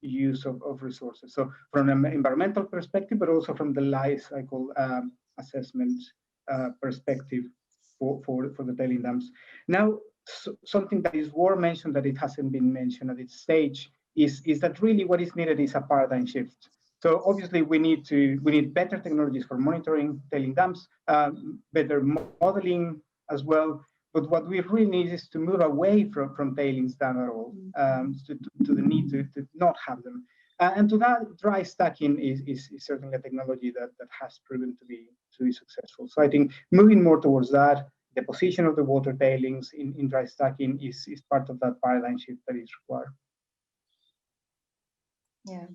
use of resources. So from an environmental perspective, but also from the life cycle assessment perspective for the tailing dams. Now, something that is worth mentioning that it hasn't been mentioned at this stage is that really what is needed is a paradigm shift. So obviously we need better technologies for monitoring tailing dams, better modeling as well. But what we really need is to move away from tailings dam at all, to the need to not have them. And to that, dry stacking is certainly a technology that has proven to be successful. So I think moving more towards that, the position of the water tailings in dry stacking is part of that paradigm shift that is required. Yeah,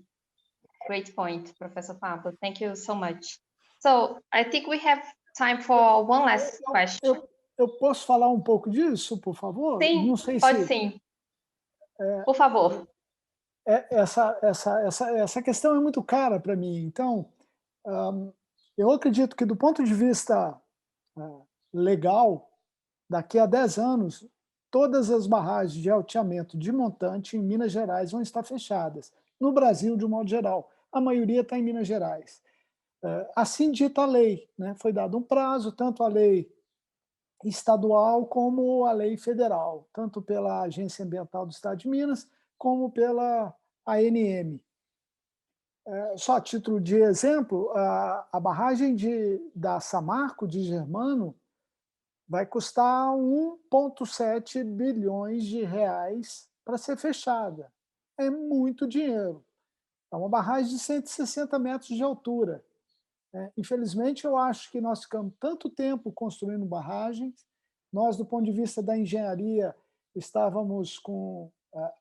great point, Professor Pablo. Thank you so much. So I think we have time for one last question. Eu posso falar um pouco disso, por favor? Sim, não sei pode se, sim. Por favor. Essa questão é muito cara para mim. Então, eu acredito que do ponto de vista legal, daqui a 10 anos, todas as barragens de alteamento de montante em Minas Gerais vão estar fechadas. No Brasil, de um modo geral. A maioria está em Minas Gerais. Assim dita a lei, né? Foi dado um prazo, tanto a lei estadual como a lei federal, tanto pela Agência Ambiental do Estado de Minas, como pela ANM. Só a título de exemplo, a barragem da Samarco de Germano vai custar 1,7 bilhões de reais para ser fechada. É muito dinheiro. É uma barragem de 160 metros de altura. Infelizmente, eu acho que nós ficamos tanto tempo construindo barragens, nós, do ponto de vista da engenharia, estávamos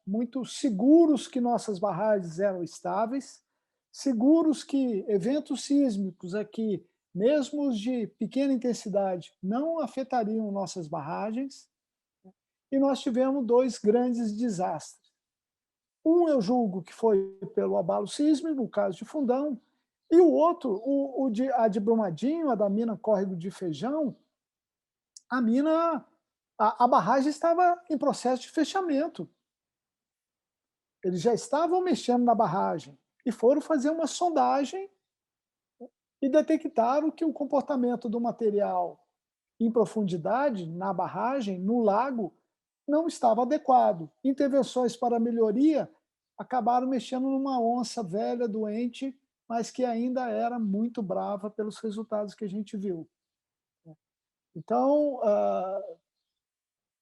muito seguros que nossas barragens eram estáveis, seguros que eventos sísmicos aqui, mesmo os de pequena intensidade, não afetariam nossas barragens, e nós tivemos 2 grandes desastres. Um, eu julgo que foi pelo abalo sísmico, no caso de Fundão, e o outro, a de Brumadinho, a da mina Córrego de Feijão, a barragem estava em processo de fechamento. Eles já estavam mexendo na barragem e foram fazer uma sondagem e detectaram que o comportamento do material em profundidade, na barragem, no lago, não estava adequado. Intervenções para melhoria acabaram mexendo numa onça velha, doente, mas que ainda era muito brava pelos resultados que a gente viu. Então,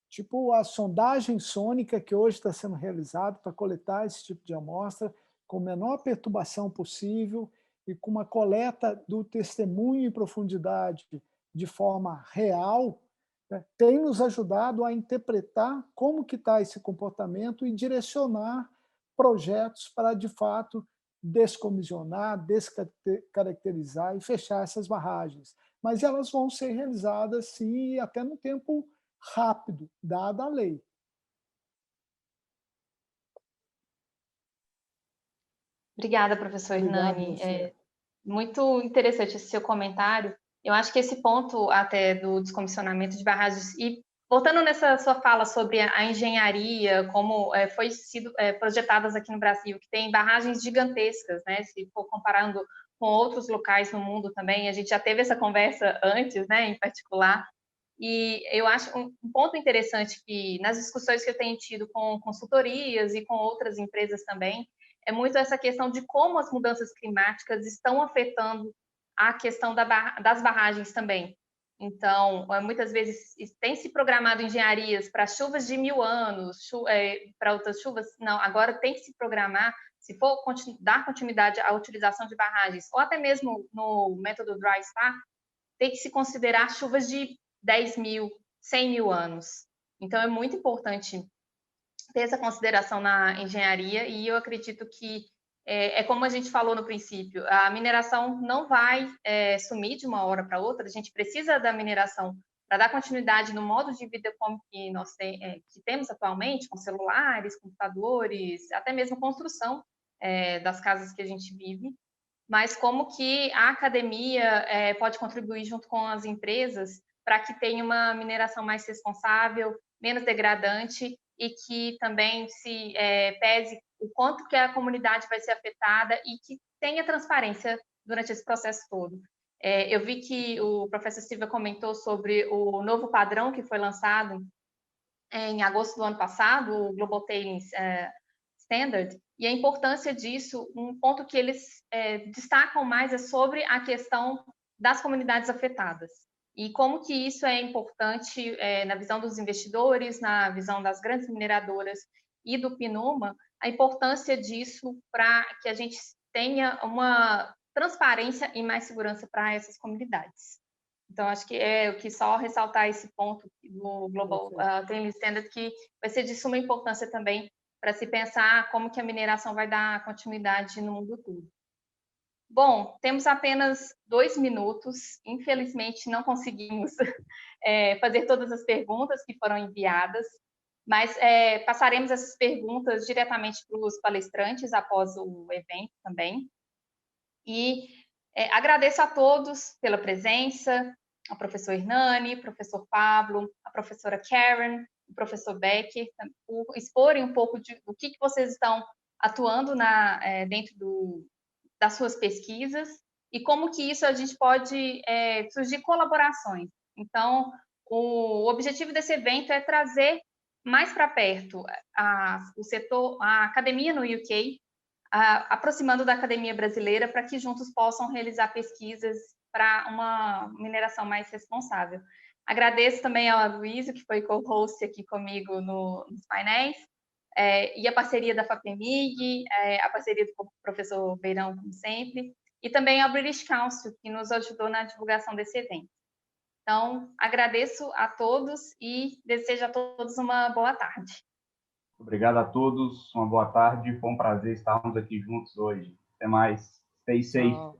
tipo a sondagem sônica que hoje está sendo realizada para coletar esse tipo de amostra com a menor perturbação possível e com uma coleta do testemunho em profundidade de forma real, tem nos ajudado a interpretar como que está esse comportamento e direcionar projetos para, de fato, descomissionar, descaracterizar e fechar essas barragens. Mas elas vão ser realizadas, sim, até no tempo rápido, dada a lei. Obrigada, professor Hernani. Muito interessante esse seu comentário. Eu acho que esse ponto até do descomissionamento de barragens, e voltando nessa sua fala sobre a engenharia, como foi sido projetadas aqui no Brasil, que tem barragens gigantescas, né? Se for comparando com outros locais no mundo também, a gente já teve essa conversa antes, né, em particular, e eu acho um ponto interessante que nas discussões que eu tenho tido com consultorias e com outras empresas também, é muito essa questão de como as mudanças climáticas estão afetando a questão das barragens também. Então, muitas vezes tem se programado engenharias para chuvas de 1000 anos, para outras chuvas, não, agora tem que se programar, se for dar continuidade à utilização de barragens, ou até mesmo no método dry stack, tem que se considerar chuvas de 10 mil, 100 mil anos. Então, é muito importante ter essa consideração na engenharia, e eu acredito que é como a gente falou no princípio, a mineração não vai sumir de uma hora para outra, a gente precisa da mineração para dar continuidade no modo de vida como que nós que temos atualmente, com celulares, computadores, até mesmo construção das casas que a gente vive, mas como que a academia pode contribuir junto com as empresas para que tenha uma mineração mais responsável, menos degradante, e que também se pese o quanto que a comunidade vai ser afetada e que tenha transparência durante esse processo todo. Eu vi que o professor Silva comentou sobre o novo padrão que foi lançado em agosto do ano passado, o Global Tailings Standard, e a importância disso, um ponto que eles destacam mais é sobre a questão das comunidades afetadas. E como que isso é importante na visão dos investidores, na visão das grandes mineradoras e do PNUMA, a importância disso para que a gente tenha uma transparência e mais segurança para essas comunidades. Então, acho que eu quis só ressaltar esse ponto do Global Tailings Standard, que vai ser de suma importância também para se pensar como que a mineração vai dar continuidade no mundo todo. Bom, temos apenas 2 minutos, infelizmente não conseguimos fazer todas as perguntas que foram enviadas, mas passaremos essas perguntas diretamente para os palestrantes após o evento também. E agradeço a todos pela presença, ao professor Hernani, professor Pablo, a professora Karen, o professor Becker, por exporem um pouco do que vocês estão atuando dentro das suas pesquisas e como que isso a gente pode surgir colaborações. Então, o objetivo desse evento é trazer mais para perto o setor, a academia no UK, aproximando da academia brasileira para que juntos possam realizar pesquisas para uma mineração mais responsável. Agradeço também ao Aloysio, que foi co-host aqui comigo nos painéis, e a parceria da FAPEMIG, a parceria do professor Beirão, como sempre, e também ao British Council, que nos ajudou na divulgação desse evento. Então, agradeço a todos e desejo a todos uma boa tarde. Obrigado a todos, uma boa tarde, foi um prazer estarmos aqui juntos hoje. Até mais, stay safe.